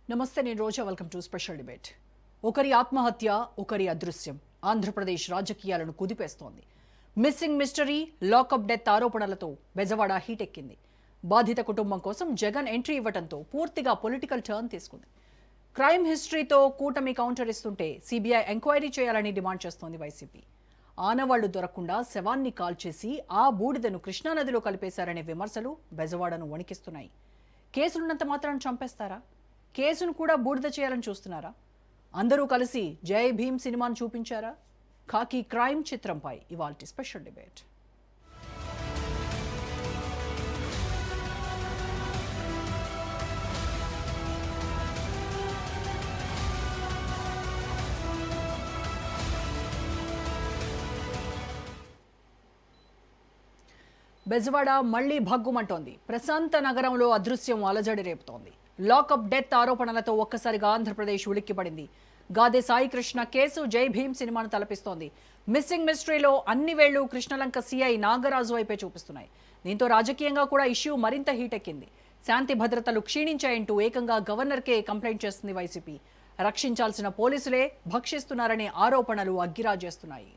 నమస్తే, నేను Roja. Welcome to special debate. ఒకరి ఆత్మహత్య, ఒకరి అదృశ్యం ఆంధ్రప్రదేశ్ రాజకీయాలను కుదిపేస్తోంది. మిస్సింగ్ మిస్టరీ, లాకప్ డెత్ ఆరోపణలతో బెజవాడ హీటెక్కింది. బాధిత కుటుంబం కోసం జగన్ ఎంట్రీ ఇవ్వడంతో పూర్తిగా పొలిటికల్ టర్న్ తీసుకుంది. క్రైమ్ హిస్టరీతో కూటమి కౌంటర్ ఇస్తుంటే సిబిఐ ఎంక్వైరీ చేయాలని డిమాండ్ చేస్తోంది వైసీపీ. ఆనవాళ్లు దొరకకుండా శవాన్ని కాల్చేసి ఆ బూడిదను కృష్ణానదిలో కలిపేశారనే విమర్శలు బెజవాడను వణికిస్తున్నాయి. కేసులున్నంత మాత్రాన్ని చంపేస్తారా? కేసును కూడా బూడిద చేయాలని చూస్తున్నారా? అందరూ కలిసి జై భీమ్ సినిమాను చూపించారా? ఖాకీ క్రైమ్ చిత్రంపై ఇవాల్టి స్పెషల్ డిబేట్. బెజవాడ మళ్లీ భగ్గుమంటోంది. ప్రశాంత నగరంలో అదృశ్యం అలజడి రేపుతోంది. లాకప్ డెత్ ఆరోపణలతో ఒక్కసారిగా ఆంధ్రప్రదేశ్ ఉలిక్కిపడింది. గాదే సాయికృష్ణ కేసు జై భీమ్ సినిమాను తలపిస్తోంది. మిస్సింగ్ మిస్టరీలో అన్ని వేళ్లు కృష్ణలంక సిఐ నాగరాజు వైపే చూపిస్తున్నాయి. దీంతో రాజకీయంగా కూడా ఇష్యూ మరింత హీటెక్కింది. శాంతి భద్రతలు క్షీణించాయంటూ ఏకంగా గవర్నర్కే కంప్లైంట్ చేస్తుంది వైసీపీ. రక్షించాల్సిన పోలీసులే భక్షిస్తున్నారనే ఆరోపణలు అగ్గిరాజేస్తున్నాయి.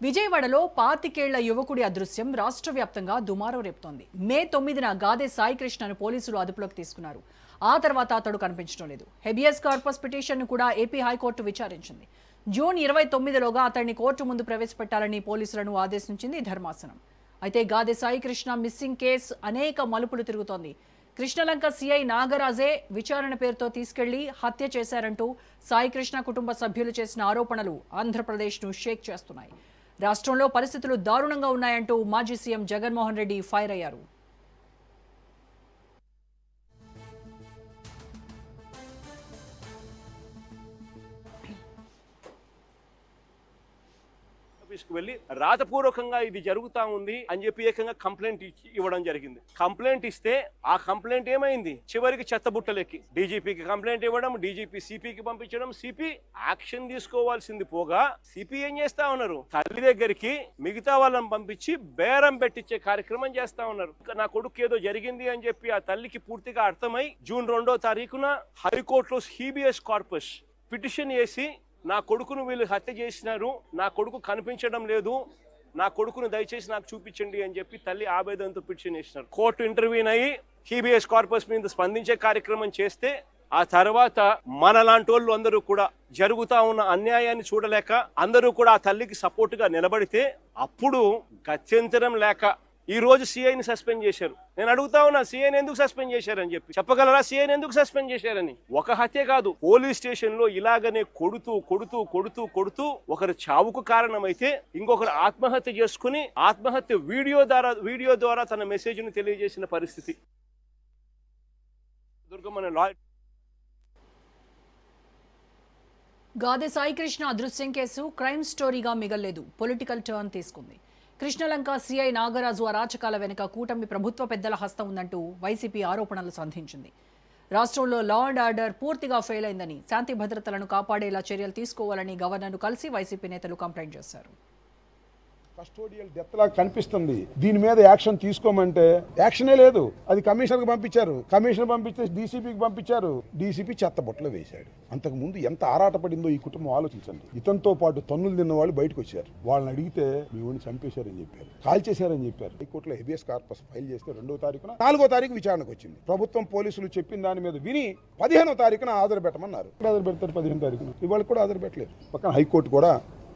విజయవాడలో 25 యువకుడి అదృశ్యం రాష్ట్ర వ్యాప్తంగా దుమారం రేపుతోంది. మే 9న గాదే సాయికృష్ణను పోలీసులు అదుపులోకి తీసుకున్నారు. ఆ తర్వాత అతడు కనిపించడం లేదు. హెబియస్ కార్పస్ పిటిషన్ను కూడా ఏపీ హైకోర్టు విచారించింది. జూన్ 29లోగా అతడిని కోర్టు ముందు ప్రవేశపెట్టాలని పోలీసులను ఆదేశించింది ధర్మాసనం. అయితే గాదే సాయికృష్ణ మిస్సింగ్ కేసు అనేక మలుపులు తిరుగుతోంది. కృష్ణలంక సిఐ నాగరాజే విచారణ పేరుతో తీసుకెళ్లి హత్య చేశారంటూ సాయికృష్ణ కుటుంబ సభ్యులు చేసిన ఆరోపణలు ఆంధ్రప్రదేశ్ను షేక్ చేస్తున్నాయి. రాష్ట్రంలో పరిస్థితులు దారుణంగా ఉన్నాయంటూ మాజీ సీఎం జగన్మోహన్ రెడ్డి ఫైర్ అయ్యారు. వెళ్ళి రాతపూర్వకంగా ఇది జరుగుతా ఉంది అని చెప్పి ఏకంగా కంప్లైంట్ ఇవ్వడం జరిగింది. కంప్లైంట్ ఇస్తే ఆ కంప్లైంట్ ఏమైంది? చివరికి చెత్తబుట్టలెక్కి డీజీపీకి కంప్లైంట్ ఇవ్వడం, డీజీపీ సిపికి పంపించడం, సిపి యాక్షన్ తీసుకోవాల్సింది పోగా సిపి ఏం చేస్తా ఉన్నారు? తల్లి దగ్గరికి మిగతా వాళ్ళని పంపించి బేరం పెట్టించే కార్యక్రమం చేస్తా ఉన్నారు. నా కొడుకు ఏదో జరిగింది అని చెప్పి ఆ తల్లికి పూర్తిగా అర్థమై జూన్ 2వ తారీఖున హైకోర్టులో హీబియస్ కార్పస్ పిటిషన్ వేసి నా కొడుకును వీళ్ళు హత్య చేసినారు, నా కొడుకు కనిపించడం లేదు, నా కొడుకును దయచేసి నాకు చూపించండి అని చెప్పి తల్లి ఆవేదనతో పిటిషన్ వేసినారు. కోర్టు ఇంటర్వ్యూన్ అయ్యి హీబియస్ కార్పస్ మీద స్పందించే కార్యక్రమం చేస్తే ఆ తర్వాత మనలాంటి వాళ్ళు అందరూ కూడా జరుగుతా ఉన్న అన్యాయాన్ని చూడలేక అందరూ కూడా ఆ తల్లికి సపోర్టుగా నిలబడితే అప్పుడు గత్యంతరం లేక ఈ రోజు సిఐని సస్పెండ్ చేశారు. నేను అడుగుతా ఉన్నా, సిఐని ఎందుకు సస్పెండ్ చేశారని చెప్పి చెప్పగలరా? సిఐని ఎందుకు సస్పెండ్ చేశారని? ఒక హత్య కాదు, పోలీస్ స్టేషన్ లో ఇలాగనే కొడుతూ కొడుతూ కొడుతూ కొడుతూ ఒకరి చావుకు కారణమైతే ఇంకొకరు ఆత్మహత్య చేసుకుని ఆత్మహత్య వీడియో ద్వారా తన మెసేజ్ ను తెలియజేసిన పరిస్థితి. గాదే సాయికృష్ణ అదృశ్యం కేసు క్రైమ్ స్టోరీగా మిగల్లేదు, పొలిటికల్ టర్న్ తీసుకుంది. కృష్ణలంక సిఐ నాగరాజు అరాచకాల వెనుక కూటమి ప్రభుత్వ పెద్దల హస్తం ఉందంటూ వైసీపీ ఆరోపణలు సంధించింది. రాష్ట్రంలో లా అండ్ ఆర్డర్ పూర్తిగా ఫెయిల్ అయిందని, శాంతి భద్రతలను కాపాడేలా చర్యలు తీసుకోవాలని గవర్నర్ను కలిసి వైసీపీ నేతలు కంప్లైంట్ చేశారు. కస్టోడియల్ డెత్ లాగా కనిపిస్తుంది. దీని మీద యాక్షన్ తీసుకోమంటే యాక్షనే లేదు. అది కమిషనర్కి పంపించారు, కమిషనర్ పంపిస్తే డీసీపీకి పంపించారు, డీసీపీ చెత్తబొట్టలో వేశాడు. అంతకు ముందు ఎంత ఆరాటపడిందో ఈ కుటుంబం ఆలోచించండి. ఇతనితో పాటు తన్నులు తిన్న వాళ్ళు బయటకు వచ్చారు. వాళ్ళని అడిగితే మీ వాడిని చంపేశారని చెప్పారు, కాల్ చేశారని చెప్పారు. హైకోర్టులో హెబియస్ కార్పస్ ఫైల్ చేస్తే 2వ తారీఖున 4వ తారీఖు విచారణకు వచ్చింది. ప్రభుత్వం పోలీసులు చెప్పిన దాని మీద విని 15వ తారీఖున హాజరు పెట్టమన్నారు. హాజరు పెడతారు 15వ తారీఖున, ఇవాళ కూడా హాజరు పెట్టలేదు. పక్కన హైకోర్టు కూడా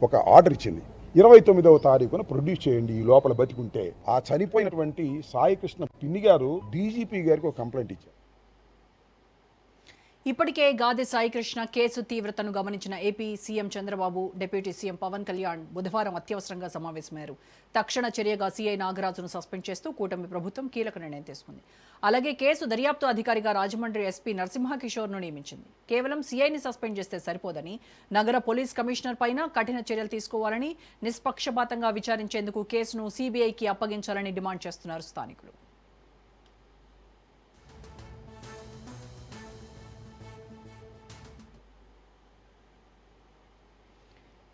ఒక ఆర్డర్ ఇచ్చింది, 29వ తారీఖున ప్రొడ్యూస్ చేయండి ఈ లోపల బతికుంటే. ఆ చనిపోయినటువంటి సాయికృష్ణ పిన్ని గారు డీజీపీ గారికి ఒక కంప్లైంట్ ఇచ్చారు. ఇప్పటికే గాదే సాయికృష్ణ కేసు తీవ్రతను గమనించిన AP CM Chandrababu, deputy CM Pawan Kalyan బుధవారం అత్యవసరంగా సమావేశమయ్యారు. తక్షణ చర్యగా సీఐ నాగరాజును సస్పెండ్ చేస్తూ కూటమి ప్రభుత్వం కీలక నిర్ణయం తీసుకుంది. అలాగే కేసు దర్యాప్తు అధికారిగా రాజమండ్రి ఎస్పీ నరసింహకిషోర్ను నియమించింది. కేవలం సీఐని సస్పెండ్ చేస్తే సరిపోదని, నగర పోలీస్ కమిషనర్ పైన కఠిన చర్యలు తీసుకోవాలని, నిష్పక్షపాతంగా విచారించేందుకు కేసును సీబీఐకి అప్పగించాలని డిమాండ్ చేస్తున్నారు స్థానికులు.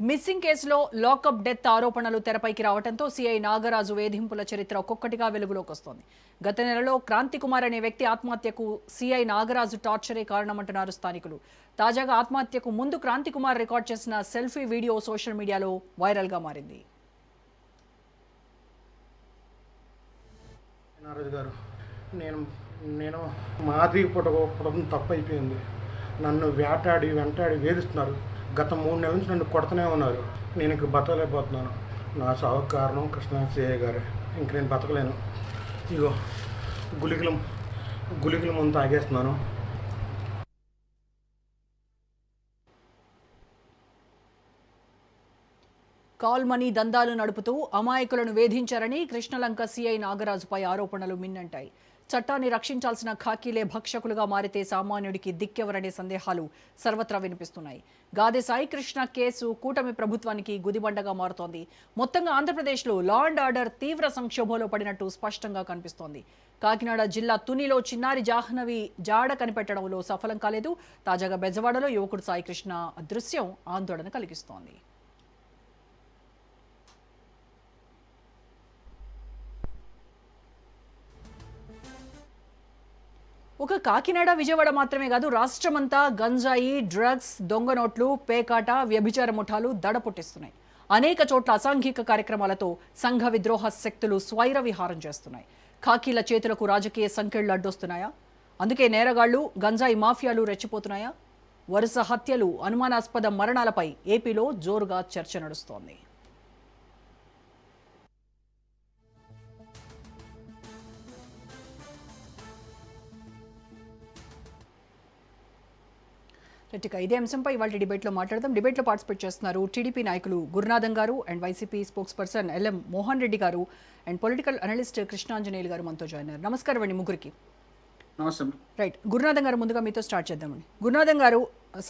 మిస్సింగ్ కేసులో లాకప్ డెత్ ఆరోపణలు తెరపైకి రావడంతో సీఐ నాగరాజు వేధింపుల చరిత్ర ఒక్కొక్కటిగా వెలుగులోకి వస్తోంది. గత నెలలో క్రాంతి కుమార్ అనే వ్యక్తి ఆత్మహత్యకు సీఐ నాగరాజు టార్చరే కారణమంటున్నారు స్థానికులు. తాజాగా ఆత్మహత్యకు ముందు క్రాంతి కుమార్ రికార్డ్ చేసిన సెల్ఫీ వీడియో సోషల్ మీడియాలో వైరల్గా మారింది. నారాజు గారు, నేను మాది పుట్టడం తప్పు అయిపోయింది. నన్ను వెంటాడి వేధిస్తున్నారు. గత 3 నెలల నుంచి నన్ను కొడుతూనే ఉన్నారు. నేను ఇంక బతకలేకపోతున్నాను. నా సావుకు కారణం కృష్ణ సిఐ గారే. ఇంక నేను బతకలేను. ఇగో గుళికలు ముందు తాగేస్తున్నాను. కాల్ మనీ దందాలు నడుపుతూ అమాయకులను వేధించారని కృష్ణలంక సీఐ నాగరాజుపై ఆరోపణలు మిన్నంటాయి. చట్టాన్ని రక్షించాల్సిన ఖాకీలే భక్షకులుగా మారితే సామాన్యుడికి దిక్కెవరనే సందేహాలు సర్వత్రా వినిపిస్తున్నాయి. గాదె సాయి కృష్ణ కేసు కూటమి ప్రభుత్వానికి గుదిబండగా మారుతోంది. మొత్తంగా ఆంధ్రప్రదేశ్లో లా అండ్ ఆర్డర్ తీవ్ర సంక్షోభంలో పడినట్టు స్పష్టంగా కనిపిస్తోంది. కాకినాడ జిల్లా తునిలో చిన్నారి జాహ్నవి జాడ కనిపెట్టడంలో సఫలం కాలేదు. తాజాగా బెజవాడలో యువకుడు సాయి కృష్ణ అదృశ్యం ఆందోళన కలిగిస్తోంది. ఒక కాకినాడ విజయవాడ మాత్రమే కాదు, రాష్ట్రమంతా గంజాయి, డ్రగ్స్, దొంగ నోట్లు, పేకాట, వ్యభిచార ముఠాలు దడ పుట్టిస్తున్నాయి. అనేక చోట్ల అసాంఘిక కార్యక్రమాలతో సంఘ విద్రోహ శక్తులు స్వైర విహారం చేస్తున్నాయి. ఖాకీల చేతులకు రాజకీయ సంకెళ్లు అడ్డొస్తున్నాయా? అందుకే నేరగాళ్లు, గంజాయి మాఫియాలు రెచ్చిపోతున్నాయా? వరుస హత్యలు, అనుమానాస్పద మరణాలపై ఏపీలో జోరుగా చర్చ నడుస్తోంది. ఇదే అంశంపై ఇవాళ డిబేట్లో మాట్లాడదాం. డిబేట్లో పార్టిసిపేట్ చేస్తున్నారు టీడీపీ నాయకులు గురునాథం గారు and YCP spokes person LM Mohan Reddy గారు అండ్ పొలిటికల్ అనలిస్ట్ కృష్ణాంజనేయులు గారు మనతో జాయిన్ అయ్యారు. నమస్కారం అండి ముగ్గురికి. నమస్తే. రైట్, గురునాథం గారు ముందుగా మీతో స్టార్ట్ చేద్దామండి. గురునాథం గారు,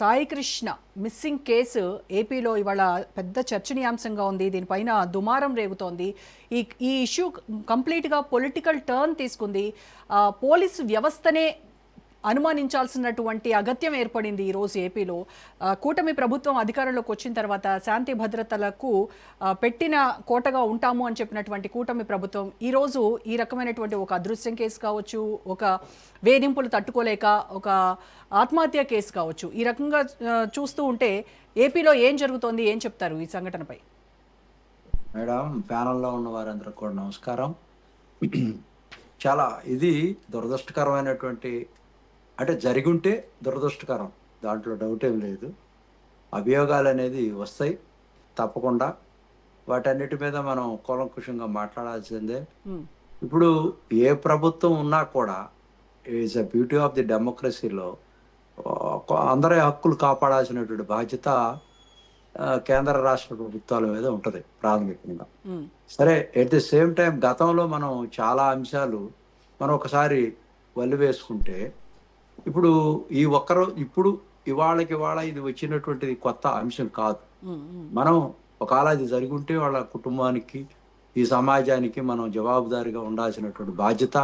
సాయి కృష్ణ మిస్సింగ్ కేసు ఏపీలో ఇవాళ పెద్ద చర్చనీయాంశంగా ఉంది. దీనిపైన దుమారం రేగుతోంది. ఈ ఇష్యూ కంప్లీట్గా పొలిటికల్ టర్న్ తీసుకుంది. పోలీసు వ్యవస్థనే అనుమానించాల్సినటువంటి అగత్యం ఏర్పడింది ఈరోజు ఏపీలో. కూటమి ప్రభుత్వం అధికారంలోకి వచ్చిన తర్వాత శాంతి భద్రతలకు పెట్టిన కోటగా ఉంటాము అని చెప్పినటువంటి కూటమి ప్రభుత్వం ఈరోజు ఈ రకమైనటువంటి ఒక అదృశ్యం కేసు కావచ్చు, ఒక వేధింపులు తట్టుకోలేక ఒక ఆత్మహత్య కేసు కావచ్చు, ఈ రకంగా చూస్తూ ఉంటే ఏపీలో ఏం జరుగుతోంది, ఏం చెప్తారు ఈ సంఘటనపై? మేడం, ప్యానల్లో ఉన్న వారందరూ కూడా నమస్కారం. చాలా ఇది దురదృష్టకరమైనటువంటి, అంటే జరిగి ఉంటే దురదృష్టకరం, దాంట్లో డౌట్ ఏం లేదు. అభియోగాలు అనేది వస్తాయి తప్పకుండా. వాటన్నిటి మీద మనం కూలంకుషంగా మాట్లాడాల్సిందే. ఇప్పుడు ఏ ప్రభుత్వం ఉన్నా కూడా is a beauty of the డెమోక్రసీలో అందరి హక్కులు కాపాడాల్సినటువంటి బాధ్యత కేంద్ర రాష్ట్ర ప్రభుత్వాల మీద ఉంటుంది ప్రాథమికంగా. సరే, ఎట్ ది సేమ్ టైం గతంలో మనం చాలా అంశాలు మనం ఒకసారి వల్లి వేసుకుంటే, ఇప్పుడు ఇవాళ ఇది వచ్చినటువంటిది కొత్త అంశం కాదు. మనం ఒకవేళ ఇది జరిగి ఉంటే వాళ్ళ కుటుంబానికి, ఈ సమాజానికి మనం జవాబుదారీగా ఉండాల్సినటువంటి బాధ్యత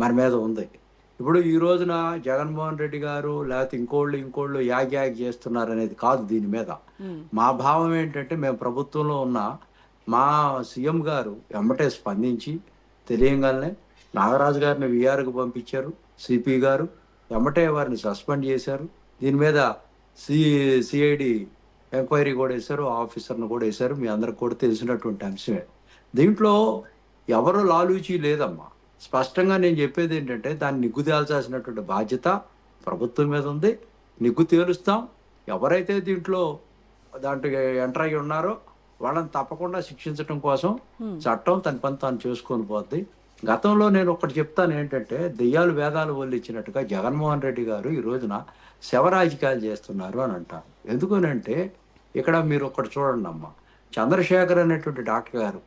మన మీద ఉంది. ఇప్పుడు ఈ రోజున జగన్మోహన్ రెడ్డి గారు లేకపోతే ఇంకోళ్ళు యాగ్ చేస్తున్నారు అనేది కాదు. దీని మీద మా భావం ఏంటంటే, మేము ప్రభుత్వంలో ఉన్న మా సీఎం గారు ఎమ్మటే స్పందించి తెలియంగానే నాగరాజు గారిని విఆర్కు పంపించారు. సిపి గారు ఎమ్మటే వారిని సస్పెండ్ చేశారు. దీని మీద సిఐడి ఎంక్వైరీ కూడా వేశారు, ఆఫీసర్ను కూడా వేశారు. మీ అందరికి కూడా తెలిసినటువంటి అంశమే. దీంట్లో ఎవరు లాలూచీ లేదమ్మా. స్పష్టంగా నేను చెప్పేది ఏంటంటే, దాన్ని నిగ్గు తేల్చాల్సినటువంటి బాధ్యత ప్రభుత్వం మీద ఉంది. నిగ్గు తేలుస్తాం. ఎవరైతే దాంట్లో ఎంటర్ అయ్యి ఉన్నారో వాళ్ళని తప్పకుండా శిక్షించడం కోసం చట్టం తన పని తాను చేసుకొని పోద్ది. గతంలో నేను ఒకటి చెప్తాను ఏంటంటే, దెయ్యాలు వేదాలు వల్లిచ్చినట్టుగా జగన్మోహన్ రెడ్డి గారు ఈ రోజున శవరాజకీయాలు చేస్తున్నారు అని అంటారు. ఎందుకనంటే, ఇక్కడ మీరు ఒకటి చూడండి అమ్మ, చంద్రశేఖర్ అనేటువంటి డాక్టర్ గారు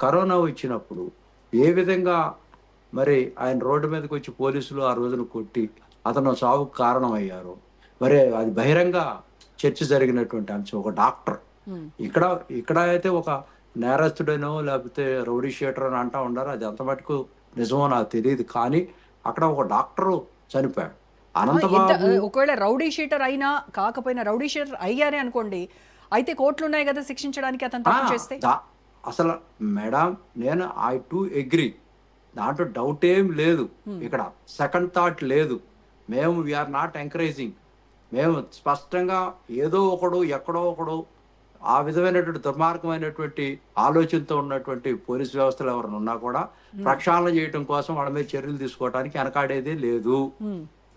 కరోనా వచ్చినప్పుడు ఏ విధంగా మరి ఆయన రోడ్డు మీదకి వచ్చి పోలీసులు ఆ రోజున కొట్టి అతను సావుకు కారణమయ్యారు. మరి అది బహిరంగ చర్చ జరిగినటువంటి అంశం. ఒక డాక్టర్ ఇక్కడ అయితే ఒక నేరస్తుడనో లేకపోతే రౌడీ షీటర్ అని అంటా ఉన్నారు. అది ఎంత మటుకు నిజమో నాకు తెలియదు. కానీ అక్కడ ఒక డాక్టరు చనిపోయాడు. ఒకవేళ రౌడీ షీటర్ అయినా కాకపోయినా, రౌడీ షీటర్ అయ్యారే అనుకోండి, అయితే కోర్టులు ఉన్నాయి కదా శిక్షించడానికి అతను తప్పు చేస్తే. అసలు మేడం నేను ఐ టు అగ్రి, దాంట్లో డౌట్ ఏం లేదు, ఇక్కడ సెకండ్ థాట్ లేదు. మేము వీఆర్ నాట్ ఎంకరేజింగ్. మేము స్పష్టంగా ఏదో ఒకడు ఎక్కడో ఒకడు ఆ విధమైనటువంటి దుర్మార్గమైనటువంటి ఆలోచనతో ఉన్నటువంటి పోలీస్ వ్యవస్థలు ఎవరైనా ఉన్నా కూడా ప్రక్షాళన చేయడం కోసం వాళ్ళ మీద చర్యలు తీసుకోవడానికి వెనకాడేదే లేదు.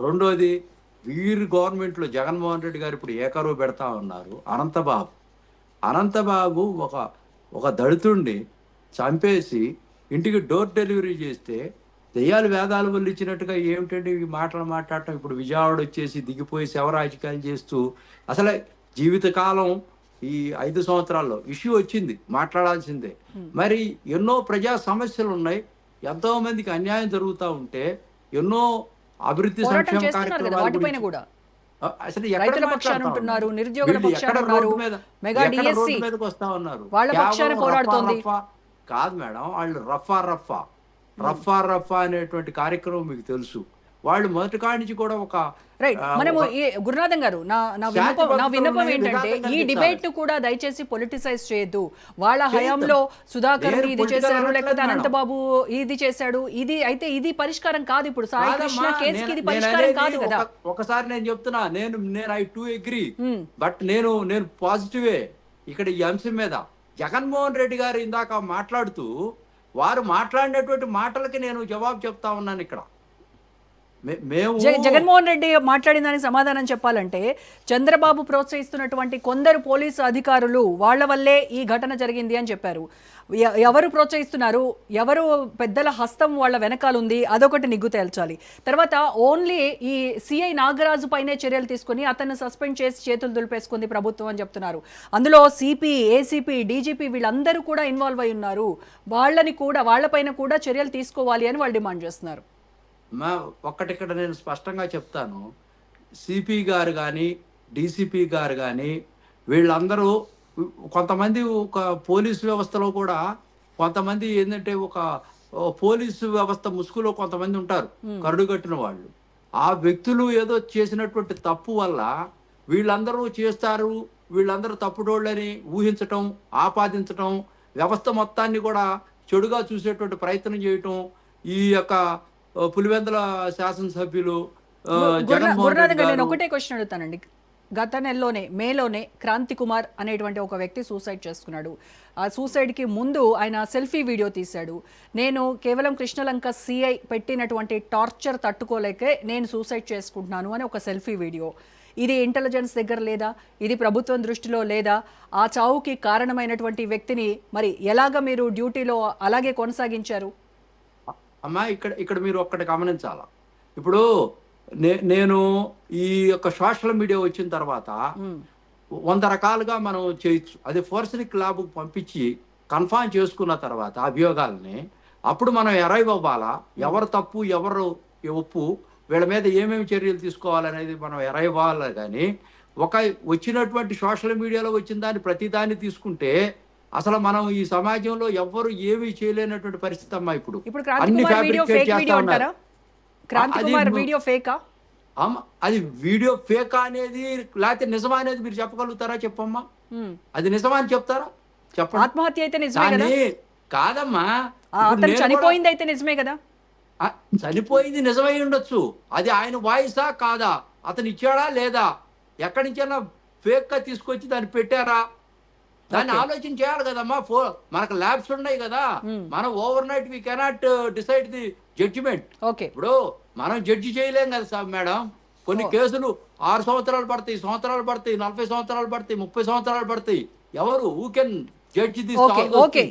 రెండోది, వీరి గవర్నమెంట్లో జగన్మోహన్ రెడ్డి గారు ఇప్పుడు ఏకరువు పెడతా ఉన్నారు. అనంతబాబు ఒక దళితుడిని చంపేసి ఇంటికి డోర్ డెలివరీ చేస్తే దెయ్యాలు వేదాలు వల్ల ఇచ్చినట్టుగా ఏమిటండి ఈ మాటలు మాట్లాడటం. ఇప్పుడు విజయవాడ వచ్చేసి దిగిపోయి శవ రాజకీయాలు చేస్తూ అసలే జీవితకాలం ఈ 5 సంవత్సరాల్లో ఇష్యూ వచ్చింది, మాట్లాడాల్సిందే. మరి ఎన్నో ప్రజా సమస్యలు ఉన్నాయి, ఎంతో మందికి అన్యాయం జరుగుతూ ఉంటే ఎన్నో అభివృద్ధి సంక్షేమ కార్యక్రమాలు అసలు ఎక్కడ మాట్లాడుతున్నారు, మీదకి వస్తా ఉన్నారు. కాదు మేడం, వాళ్ళు రఫా అనేటువంటి కార్యక్రమం మీకు తెలుసు. వాళ్ళు మొదటి కాడి నుంచి కూడా ఒక మనము గురునాథం గారు నా విన్నపం ఏంటంటే ఈ డిబేట్ ను కూడా దయచేసి పొలిటిసైజ్ చేయొద్దు. వాళ్ళ హయాంలో సుధాకర్ ఇది చేశారు, లేకపోతే అనంతబాబు ఇది చేశాడు, ఇది పరిష్కారం కాదు. ఇప్పుడు సాయి కృష్ణ కేసుకి ఇది పరిష్కారం కాదు కదా. ఒకసారి నేను చెప్తున్నా, నేను ఐ టు అగ్రీ, బట్ నేను పాజిటివే ఇక్కడ ఈ అంశం మీద. జగన్మోహన్ రెడ్డి గారు ఇందాక మాట్లాడుతూ వారు మాట్లాడినటువంటి మాటలకి నేను జవాబు చెప్తా ఉన్నాను. ఇక్కడ జగన్మోహన్ రెడ్డి మాట్లాడిన దానికి సమాధానం చెప్పాలంటే చంద్రబాబు ప్రోత్సహిస్తున్నటువంటి కొందరు పోలీసు అధికారులు వాళ్ళ వల్లే ఈ ఘటన జరిగింది అని చెప్పారు. ఎవరు ప్రోత్సహిస్తున్నారు, ఎవరు పెద్దల హస్తం వాళ్ళ వెనకాల ఉంది, అదొకటి నిగ్గు తేల్చాలి. తర్వాత ఓన్లీ ఈ సిఐ నాగరాజు పైనే చర్యలు తీసుకుని అతన్ని సస్పెండ్ చేసి చేతులు దులిపేసుకుంది ప్రభుత్వం అని చెప్తున్నారు. అందులో సిపి, ఏసీపీ, డీజీపీ వీళ్ళందరూ కూడా ఇన్వాల్వ్ అయి ఉన్నారు. వాళ్ళపైన కూడా చర్యలు తీసుకోవాలి అని వాళ్ళు డిమాండ్ చేస్తున్నారు. ఒక్కటిక్కడ నేను స్పష్టంగా చెప్తాను, సిపి గారు కానీ డీసీపీ గారు కానీ వీళ్ళందరూ కొంతమంది ఒక పోలీసు వ్యవస్థలో కూడా కొంతమంది ఏంటంటే ఒక పోలీసు వ్యవస్థ ముసుగులో కొంతమంది ఉంటారు కరుడుగట్టిన వాళ్ళు. ఆ వ్యక్తులు ఏదో చేసినటువంటి తప్పు వల్ల వీళ్ళందరూ చేస్తారు, వీళ్ళందరూ తప్పుడోళ్ళని ఊహించటం, ఆపాదించటం, వ్యవస్థ మొత్తాన్ని కూడా చెడుగా చూసేటువంటి ప్రయత్నం చేయటం ఈ యొక్క పులివెందుల శాసనసభ్యులు నేను ఒకటే క్వశ్చన్ అడుగుతానండి. గత నెలలోనే మేలోనే క్రాంతి కుమార్ అనేటువంటి ఒక వ్యక్తి సూసైడ్ చేసుకున్నాడు. ఆ సూసైడ్కి ముందు ఆయన సెల్ఫీ వీడియో తీశాడు. నేను కేవలం కృష్ణలంక సిఐ పెట్టినటువంటి టార్చర్ తట్టుకోలేకే నేను సూసైడ్ చేసుకుంటున్నాను అని ఒక సెల్ఫీ వీడియో. ఇది ఇంటెలిజెన్స్ దగ్గర లేదా, ఇది ప్రభుత్వం దృష్టిలో లేదా? ఆ చావుకి కారణమైనటువంటి వ్యక్తిని మరి ఎలాగ మీరు డ్యూటీలో అలాగే కొనసాగించారు? అమ్మా ఇక్కడ మీరు ఒక్కటి గమనించాలా. ఇప్పుడు నేను ఈ యొక్క సోషల్ మీడియా వచ్చిన తర్వాత 100 రకాలుగా మనం చేయొచ్చు. అది ఫోరెన్సిక్ ల్యాబ్కు పంపించి కన్ఫర్మ్ చేసుకున్న తర్వాత అభియోగాలని అప్పుడు మనం అరైవ్ అవ్వాలా, ఎవరు తప్పు ఎవరు ఒప్పు, వీళ్ళ మీద ఏమేమి చర్యలు తీసుకోవాలనేది మనం అరైవ్ అవ్వాలి. కానీ వచ్చినటువంటి సోషల్ మీడియాలో వచ్చిన దాన్ని ప్రతిదాన్ని తీసుకుంటే అసలు మనం ఈ సమాజంలో ఎవ్వరు ఏమీ చేయలేనటువంటి పరిస్థితి అమ్మా. ఇప్పుడు అన్ని ఫ్యాబ్రికేట్ చేస్తా ఉన్నారు. అది వీడియో ఫేక్ అనేది లేకపోతే నిజమా అనేది మీరు చెప్పగలుగుతారా? చెప్పమ్మా, అది నిజమా అని చెప్తారా? చెప్పండి. ఆత్మహత్య అయితే నిజమే కాదమ్మా, చనిపోయింది అయితే నిజమే కదా. చనిపోయింది నిజమై ఉండొచ్చు, అది ఆయన వాయిసా కాదా, అతను ఇచ్చాడా లేదా, ఎక్కడి నుంచైనా ఫేక్ గా తీసుకొచ్చి దాన్ని పెట్టారా, దాన్ని ఆలోచన చేయాలి కదమ్మా. మనకు ల్యాబ్స్ ఉన్నాయి కదా, మనం overnight we cannot decide the judgement. ఇప్పుడు మనం జడ్జి చేయలేం కదా సార్ మేడం. కొన్ని కేసులు 6 సంవత్సరాలు పడతాయి, 40 సంవత్సరాలు పడతాయి, 30 సంవత్సరాలు పడతాయి. ఎవరు who can judge this? Okay,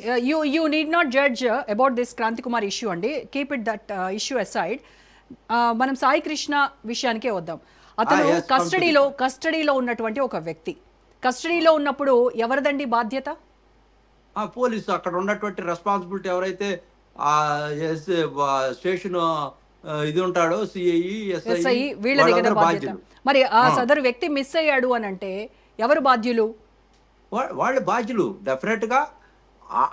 you need not judge about this Kranthi Kumar issue అండి. Keep it that issue aside. మనం సాయి కృష్ణ విషయానికే వద్దాం. అతను కస్టడీలో ఉన్నటువంటి ఒక వ్యక్తి. కస్టడీలో ఉన్నప్పుడు ఎవరిదండి బాధ్యత? పోలీసు. అక్కడ ఉన్నటువంటి రెస్పాన్సిబిలిటీ ఎవరైతే స్టేషన్ ఇది ఉంటాడో సిఐ, ఎస్ఐ, వీళ్ళ దగ్గర బాధ్యత. మరి ఆ సదరు వ్యక్తి మిస్ అయ్యాడు అని అంటే ఎవరు బాధ్యులు? వాళ్ళు బాధ్యులు. డెఫినెట్ గా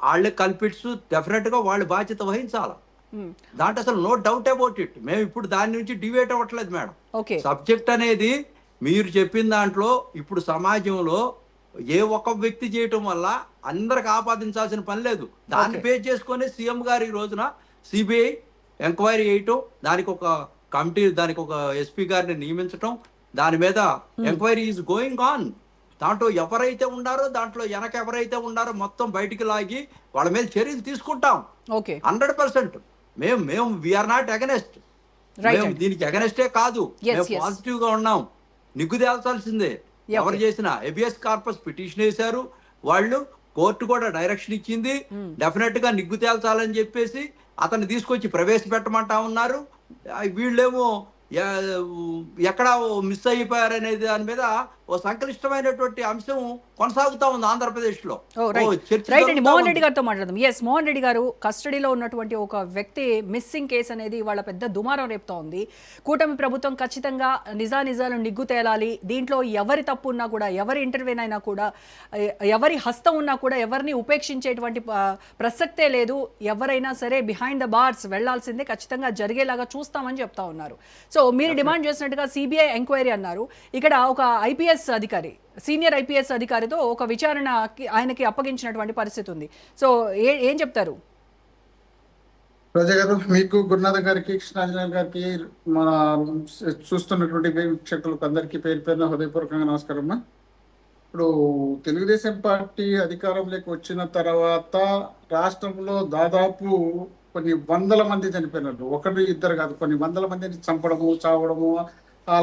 వాళ్ళే కల్పిట్స్, డెఫినెట్ గా వాళ్ళు బాధ్యత వహించాలి. దాంట్లో అసలు నో డౌట్ అబౌట్ ఇట్. మేము ఇప్పుడు దాని నుంచి డివేట్ అవ్వట్లేదు మేడం. సబ్జెక్ట్ అనేది మీరు చెప్పిన దాంట్లో ఇప్పుడు సమాజంలో ఏ ఒక్క వ్యక్తి చేయటం వల్ల అందరికి ఆపాదించాల్సిన పని లేదు. దాన్ని బేస్ చేసుకొని సీఎం గారు ఈ రోజున సిబిఐ ఎంక్వైరీ చేయటం, దానికి ఒక కమిటీ, దానికి ఒక ఎస్పీ గారిని నియమించటం, దాని మీద ఎంక్వైరీ ఈజ్ గోయింగ్ ఆన్. దాంట్లో ఎవరైతే ఉండారో, దాంట్లో వెనక ఎవరైతే ఉండారో మొత్తం బయటికి లాగి వాళ్ళ మీద చర్యలు తీసుకుంటాం. 100%. మేము వీఆర్ నాట్ అగెనెస్ట్. మేము దీనికి అగెనెస్టే కాదు, మేము పాజిటివ్ గా ఉన్నాం. నిగ్గు తేల్చాల్సిందే. ఎవరు చేసినా హెబియస్ కార్పస్ పిటిషన్ వేశారు వాళ్ళు, కోర్టు కూడా డైరెక్షన్ ఇచ్చింది డెఫినెట్ గా నిగ్గు తేల్చాలని చెప్పేసి అతన్ని తీసుకొచ్చి ప్రవేశపెట్టమంటా ఉన్నారు. వీళ్ళేమో ఎక్కడ మిస్ అయిపోయారనేది దాని మీద ఓ సంక్లిష్టమైనటువంటి అంశం కొనసాగుతా ఉంది ఆంధ్రప్రదేశ్ లో. రైట్ అండి, మోహన్ రెడ్డి గారితో మాట్లాడదాం. ఎస్ మోహన్ రెడ్డి గారు, కస్టడీలో ఉన్నటువంటి ఒక వ్యక్తి మిస్సింగ్ కేసు అనేది వాళ్ళ పెద్ద దుమారం రేపుతా ఉంది. కూటమి ప్రభుత్వం ఖచ్చితంగా నిజానిజాలను నిగ్గు తేలాలి, దీంట్లో ఎవరి తప్పు ఉన్నా కూడా, ఎవరి ఇంటర్వ్యూన్ అయినా కూడా, ఎవరి హస్తం ఉన్నా కూడా ఎవరిని ఉపేక్షించేటువంటి ప్రసక్తే లేదు, ఎవరైనా సరే బిహైండ్ ద బార్స్ వెళ్లాల్సిందే, ఖచ్చితంగా జరిగేలాగా చూస్తామని చెప్తా ఉన్నారు. సో మీరు డిమాండ్ చేసినట్టుగా సిబిఐ ఎంక్వైరీ అన్నారు. ఇక్కడ ఒక ఐపీఎస్ అధికారి, సీనియర్ ఐపీఎస్ అధికారితో ఒక విచారణ ఆయనకి అప్పగించినటువంటి పరిస్థితి ఉంది. సో ఏం చెప్తారు? రోజా గారు, మీకు, గురునాథ్ గారికి, కృష్ణాంజనేయ గారికి, మన చూస్తున్నటువంటి వీక్షకులకు అందరికీ పేరు పేరున హృదయపూర్వకంగా నమస్కారం అమ్మా. ఇప్పుడు తెలుగుదేశం పార్టీ అధికారంలోకి వచ్చిన తర్వాత రాష్ట్రంలో దాదాపు కొన్ని వందల మంది చనిపోయినారు. ఒకరు ఇద్దరు కాదు, కొన్ని వందల మందిని చంపడము, చావడము,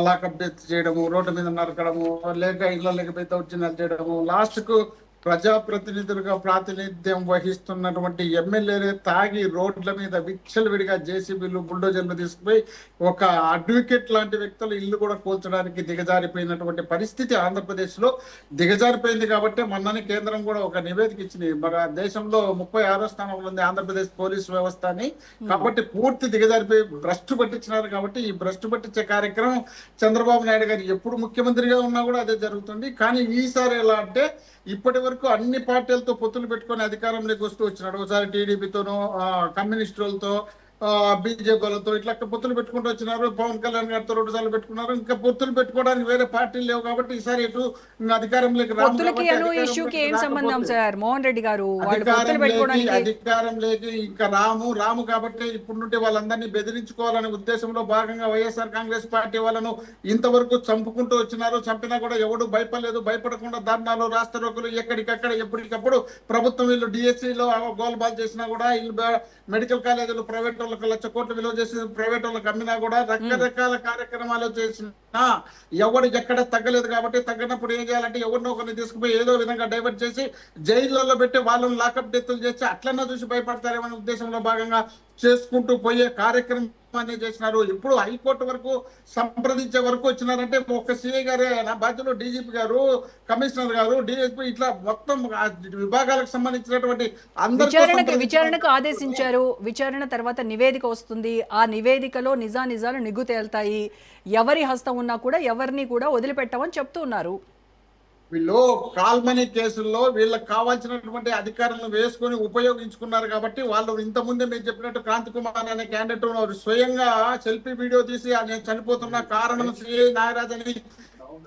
లాకప్ డెత్ చేయడము, రోడ్డు మీద నరకడము, లేక ఇళ్ళ లేకపోతే దౌర్జన్యాలు చేయడము, లాస్ట్కు ప్రజాప్రతినిధులుగా ప్రాతినిధ్యం వహిస్తున్నటువంటి ఎమ్మెల్యేలే తాగి రోడ్ల మీద విచ్చలవిడిగా జేసీబీలు, బుల్డోజర్లు తీసుకుపోయి ఒక అడ్వకేట్ లాంటి వ్యక్తులు ఇల్లు కూడా కూల్చడానికి దిగజారిపోయినటువంటి పరిస్థితి ఆంధ్రప్రదేశ్లో దిగజారిపోయింది. కాబట్టి మొన్ననే కేంద్రం కూడా ఒక నివేదిక ఇచ్చింది. మన దేశంలో 36వ స్థానంలో ఉంది ఆంధ్రప్రదేశ్ పోలీసు వ్యవస్థ అని. కాబట్టి పూర్తి దిగజారిపోయి భ్రష్టు పట్టించినారు. కాబట్టి ఈ భ్రష్టు పట్టించే కార్యక్రమం చంద్రబాబు నాయుడు గారు ఎప్పుడు ముఖ్యమంత్రిగా ఉన్నా కూడా అదే జరుగుతుంది. కానీ ఈసారి ఎలా అంటే, ఇప్పటి వరకు అన్ని పార్టీలతో పొత్తులు పెట్టుకొని అధికారంలోకి వస్తూ వచ్చినాడు. ఒకసారి టీడీపీతోనూ, కమ్యూనిస్టులతో, బీజేపీలతో ఇట్లా పొత్తులు పెట్టుకుంటూ వచ్చినారు. పవన్ కళ్యాణ్ గారితో 2 సార్లు పెట్టుకున్నారు. ఇంకా పొత్తులు పెట్టుకోవడానికి వేరే పార్టీలు లేవు. కాబట్టి ఈసారి ఎటు అధికారంలోకి అధికారంలోకి ఇంకా రాము కాబట్టి ఇప్పుడు నుండి వాళ్ళందరినీ బెదిరించుకోవాలనే ఉద్దేశంలో భాగంగా వైఎస్ఆర్ కాంగ్రెస్ పార్టీ వాళ్ళను ఇంతవరకు చంపుకుంటూ వచ్చినారు. చంపినా కూడా ఎవడు భయపడలేదు. భయపడకుండా ధర్నాలు, రాస్తారోకులు, ఎక్కడికక్కడ ఎప్పటికప్పుడు ప్రభుత్వం వీళ్ళు డిఎస్సీలో గోల్బాల్ చేసినా కూడా, వీళ్ళు మెడికల్ కాలేజీలు ప్రైవేట్ వాళ్ళకి 1 లక్ష కోట్లు విలువ చేసి ప్రైవేట్ వాళ్ళకి అమ్మినా కూడా, రకరకాల కార్యక్రమాలు చేసినా ఎవడు ఎక్కడ తగ్గలేదు. కాబట్టి తగ్గనప్పుడు ఏం చేయాలంటే ఎవరినో ఒకరిని తీసుకుపోయి ఏదో విధంగా డైవర్ట్ చేసి జైళ్ళలో పెట్టి వాళ్ళని లాకప్ డెత్తులు చేసి అట్లన్నా చూసి భయపడతారేమనే ఉద్దేశంలో భాగంగా చేసుకుంటూ పోయే కార్యక్రమాన్ని చేసినారు. ఇప్పుడు హైకోర్టు వరకు సంప్రదించే వరకు వచ్చినారంటే ఒక సిఐ గారే నా బాధ్యతలో, డీజీపీ గారు, కమిషనర్ గారు, డిఎస్పీ, ఇట్లా మొత్తం విభాగాలకు సంబంధించినటువంటి విచారణకు ఆదేశించారు. విచారణ తర్వాత నివేదిక వస్తుంది. ఆ నివేదికలో నిజాలు నిగ్గు తేల్తాయి. ఎవరి హస్తం ఉన్నా కూడా ఎవరిని కూడా వదిలిపెట్టమని చెప్తూ ఉన్నారు. వీళ్ళు కాల్మనీ కేసుల్లో వీళ్ళకి కావాల్సినటువంటి అధికారులను వేసుకొని ఉపయోగించుకున్నారు. కాబట్టి వాళ్ళు ఇంతకుముందే మీరు చెప్పినట్టు క్రాంతి కుమార్ అనే క్యాండిడేట్ స్వయంగా సెల్ఫీ వీడియో తీసి నేను చనిపోతున్న కారణం సిఐ నాగరాజ్ అని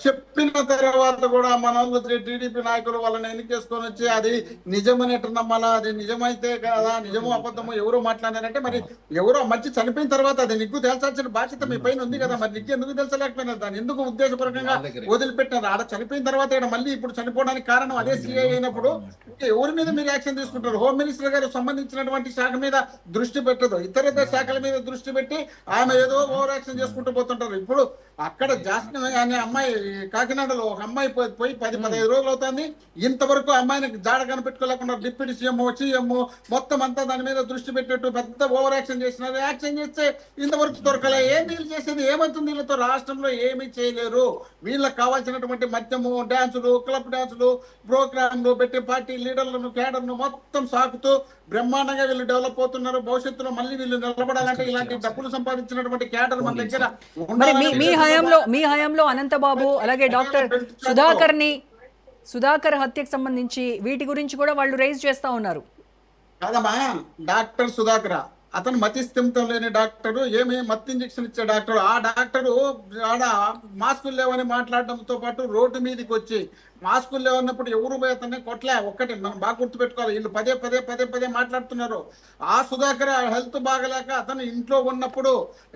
చెప్పిన తర్వాత కూడా మన వాళ్ళు టీడీపీ నాయకులు వాళ్ళని ఎన్నికేసుకొని వచ్చి అది నిజమనేట్టు నమ్మాలా, అది నిజమైతే కదా, నిజమో అబద్ధమో ఎవరో మాట్లాడారంటే, మరి ఎవరో మంచి చనిపోయిన తర్వాత అది నిగ్గు తేల్చాల్సిన బాధ్యత మీ పైన ఉంది కదా. మరి నిగ్గు ఎందుకు తెలుసలేకపోయినారు? దాన్ని ఎందుకు ఉద్దేశపూర్వకంగా వదిలిపెట్టారు? ఆడ చనిపోయిన తర్వాత ఇక్కడ మళ్ళీ ఇప్పుడు చనిపోవడానికి కారణం అదే సిఐ అయినప్పుడు ఎవరి మీద మీరు యాక్షన్ తీసుకుంటారు? హోమ్ మినిస్టర్ గారు సంబంధించినటువంటి శాఖ మీద దృష్టి పెట్టదు, ఇతర శాఖల మీద దృష్టి పెట్టి ఆమె ఏదో ఓవర్ యాక్షన్ చేసుకుంటూ పోతుంటారు. ఇప్పుడు అక్కడ జాస్మిన్ అనే అమ్మాయి, కాకినాడలో ఒక అమ్మాయి పోయి 10-15 రోజులు అవుతుంది. ఇంతవరకు అమ్మాయిని జాడ కనిపెట్టుకోలేకుండా డిప్యూటీ సీఎం, సీఎం మొత్తం అంతా దాని మీద దృష్టి పెట్టేట్టు పెద్ద ఓవర్ యాక్షన్ చేసినారు. యాక్షన్ చేస్తే ఇంతవరకు దొరకలే. ఏం వీళ్ళు చేసేది ఏమవుతుంది? వీళ్ళతో రాష్ట్రంలో ఏమీ చేయలేరు. వీళ్ళకి కావాల్సినటువంటి మద్యము, డ్యాన్సులు, క్లబ్ డ్యాన్సులు, ప్రోగ్రాంలు పెట్టి పార్టీ లీడర్లను, కేడర్ను మొత్తం సాకుతూ బ్రహ్మాండంగా వీళ్ళు డెవలప్ అవుతున్నారు. భవిష్యత్తులో మళ్ళీ వీళ్ళు నిలబడాలంటే ఇలాంటి డబ్బులు సంపాదించినటువంటి కేడర్ మన దగ్గర మీ హయాంలో అనంతబాబు, అలాగే డాక్టర్ సుధాకర్ హత్యకు సంబంధించి వీటి గురించి కూడా వాళ్ళు రైజ్ చేస్తా ఉన్నారు. కాదమ్మా, డాక్టర్ సుధాకర్ అతను మతి స్థిమితం లేని డాక్టరు, ఏమి మత్తు ఇంజక్షన్ ఇచ్చే డాక్టరు. ఆ డాక్టరు ఆడ మాస్కులు లేవని మాట్లాడడంతో పాటు రోడ్డు మీదకి వచ్చి మాస్కుల్లో ఉన్నప్పుడు ఎవరు పోయి అతన్ని కొట్లే. ఒక్కటి మనం బాగా గుర్తుపెట్టుకోవాలి. వీళ్ళు పదే మాట్లాడుతున్నారు. ఆ సుధాకర్ హెల్త్ బాగలేక అతను ఇంట్లో ఉన్నప్పుడు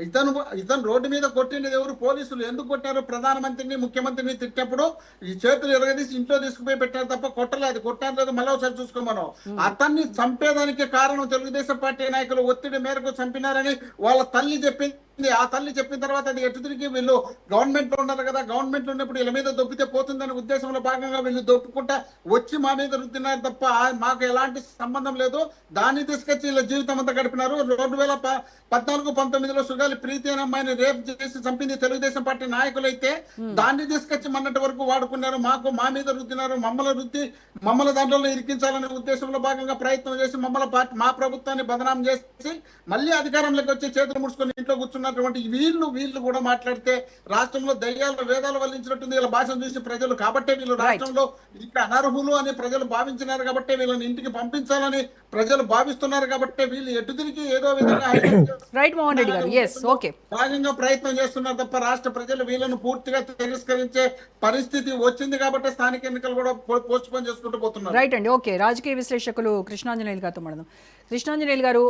ఇతను రోడ్డు మీద కొట్టినది ఎవరు? పోలీసులు. ఎందుకు కొట్టారు? ప్రధానమంత్రిని ముఖ్యమంత్రిని తిట్టినప్పుడు ఈ చేతులు ఎరగదీసి ఇంట్లో తీసుకుపోయి పెట్టారు తప్ప కొట్టలేదు. కొట్టారు లేదు, మళ్ళీ ఒకసారి చూసుకోమను. అతన్ని చంపేదానికి కారణం తెలుగుదేశం పార్టీ నాయకులు ఒత్తిడి మేరకు చంపినారని వాళ్ళ తల్లి చెప్పింది. ఆ తల్లి చెప్పిన తర్వాత అది ఎటు తిరిగి వీళ్ళు గవర్నమెంట్ లో ఉన్నారు కదా, గవర్నమెంట్ లో ఉన్నప్పుడు వీళ్ళ మీద దొబ్బితే పోతుందనే ఉద్దేశంలో భాగంగా వీళ్ళు దొప్పుకుంటా వచ్చి మా మీద రుద్దినారు తప్ప మాకు ఎలాంటి సంబంధం లేదు. దాన్ని తీసుకొచ్చి వీళ్ళ జీవితం అంతా గడిపినారు. 2014-19లో సుగాలి ప్రీతి అనే అమ్మాయిని రేప్ చేసి చంపింది తెలుగుదేశం పార్టీ నాయకులైతే దాన్ని తీసుకొచ్చి మొన్నటి వరకు వాడుకున్నారు. మా మీద రుద్దినారు. మమ్మల్ని దాంట్లో ఇరికించాలనే ఉద్దేశంలో భాగంగా ప్రయత్నం చేసి మా ప్రభుత్వాన్ని బదనాం చేసి మళ్ళీ అధికారంలోకి వచ్చి చేతులు ముడుచుకొని ఇంట్లో కూర్చున్నటువంటి వీళ్ళు కూడా మాట్లాడితే రాష్ట్రంలో దయ్యాలు వేదాలు వల్లించినట్టుంది వీళ్ళ భాషను చూసి ప్రజలు. కాబట్టే వీళ్ళు రాష్ట్రంలో ఇక్కడ అనర్హులు అని ప్రజలు భావించినారు కాబట్టి వీళ్ళని ఇంటికి పంపించాలని ప్రజలు భావిస్తున్నారు కాబట్టి వీళ్ళు ఎటు తిరిగి ఏదో విధంగా రైట్ మోహన్ రెడ్డి గారు, yes, okay, భాగంగా ప్రయత్నం చేస్తున్నారు తప్ప రాష్ట్ర ప్రజలు వీళ్ళను పూర్తిగా తిరస్కరించే పరిస్థితి వచ్చింది కాబట్టి స్థానిక ఎన్నికలు కూడా పోస్ట్ పోన్ చేసుకుంటూ పోతున్నారు. రైట్ అండి, ఓకే. రాజకీయ విశ్లేషకులు కృష్ణాంజనేయులు గారితో మనం. కృష్ణాంజనేయులు గారు,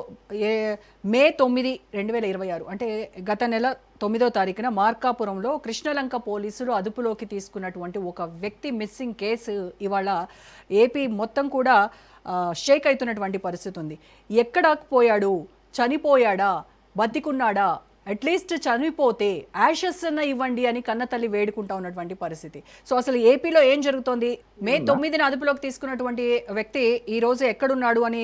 మే 9, 2026 అంటే గత నెల 9వ తారీఖున మార్కాపురంలో కృష్ణలంక పోలీసులు అదుపులోకి తీసుకున్నటువంటి ఒక వ్యక్తి మిస్సింగ్ కేసు ఇవాళ ఏపీ మొత్తం కూడా షేక్ అవుతున్నటువంటి పరిస్థితి ఉంది. ఎక్కడ పోయాడు? చనిపోయాడా? బతికున్నాడా? అట్లీస్ట్ చనిపోతే యాషెస్ అన్న ఇవ్వండి అని కన్నతల్లి వేడుకుంటా ఉన్నటువంటి పరిస్థితి. సో అసలు ఏపీలో ఏం జరుగుతోంది? మే 9న అదుపులోకి తీసుకున్నటువంటి వ్యక్తి ఈ రోజు ఎక్కడున్నాడు అని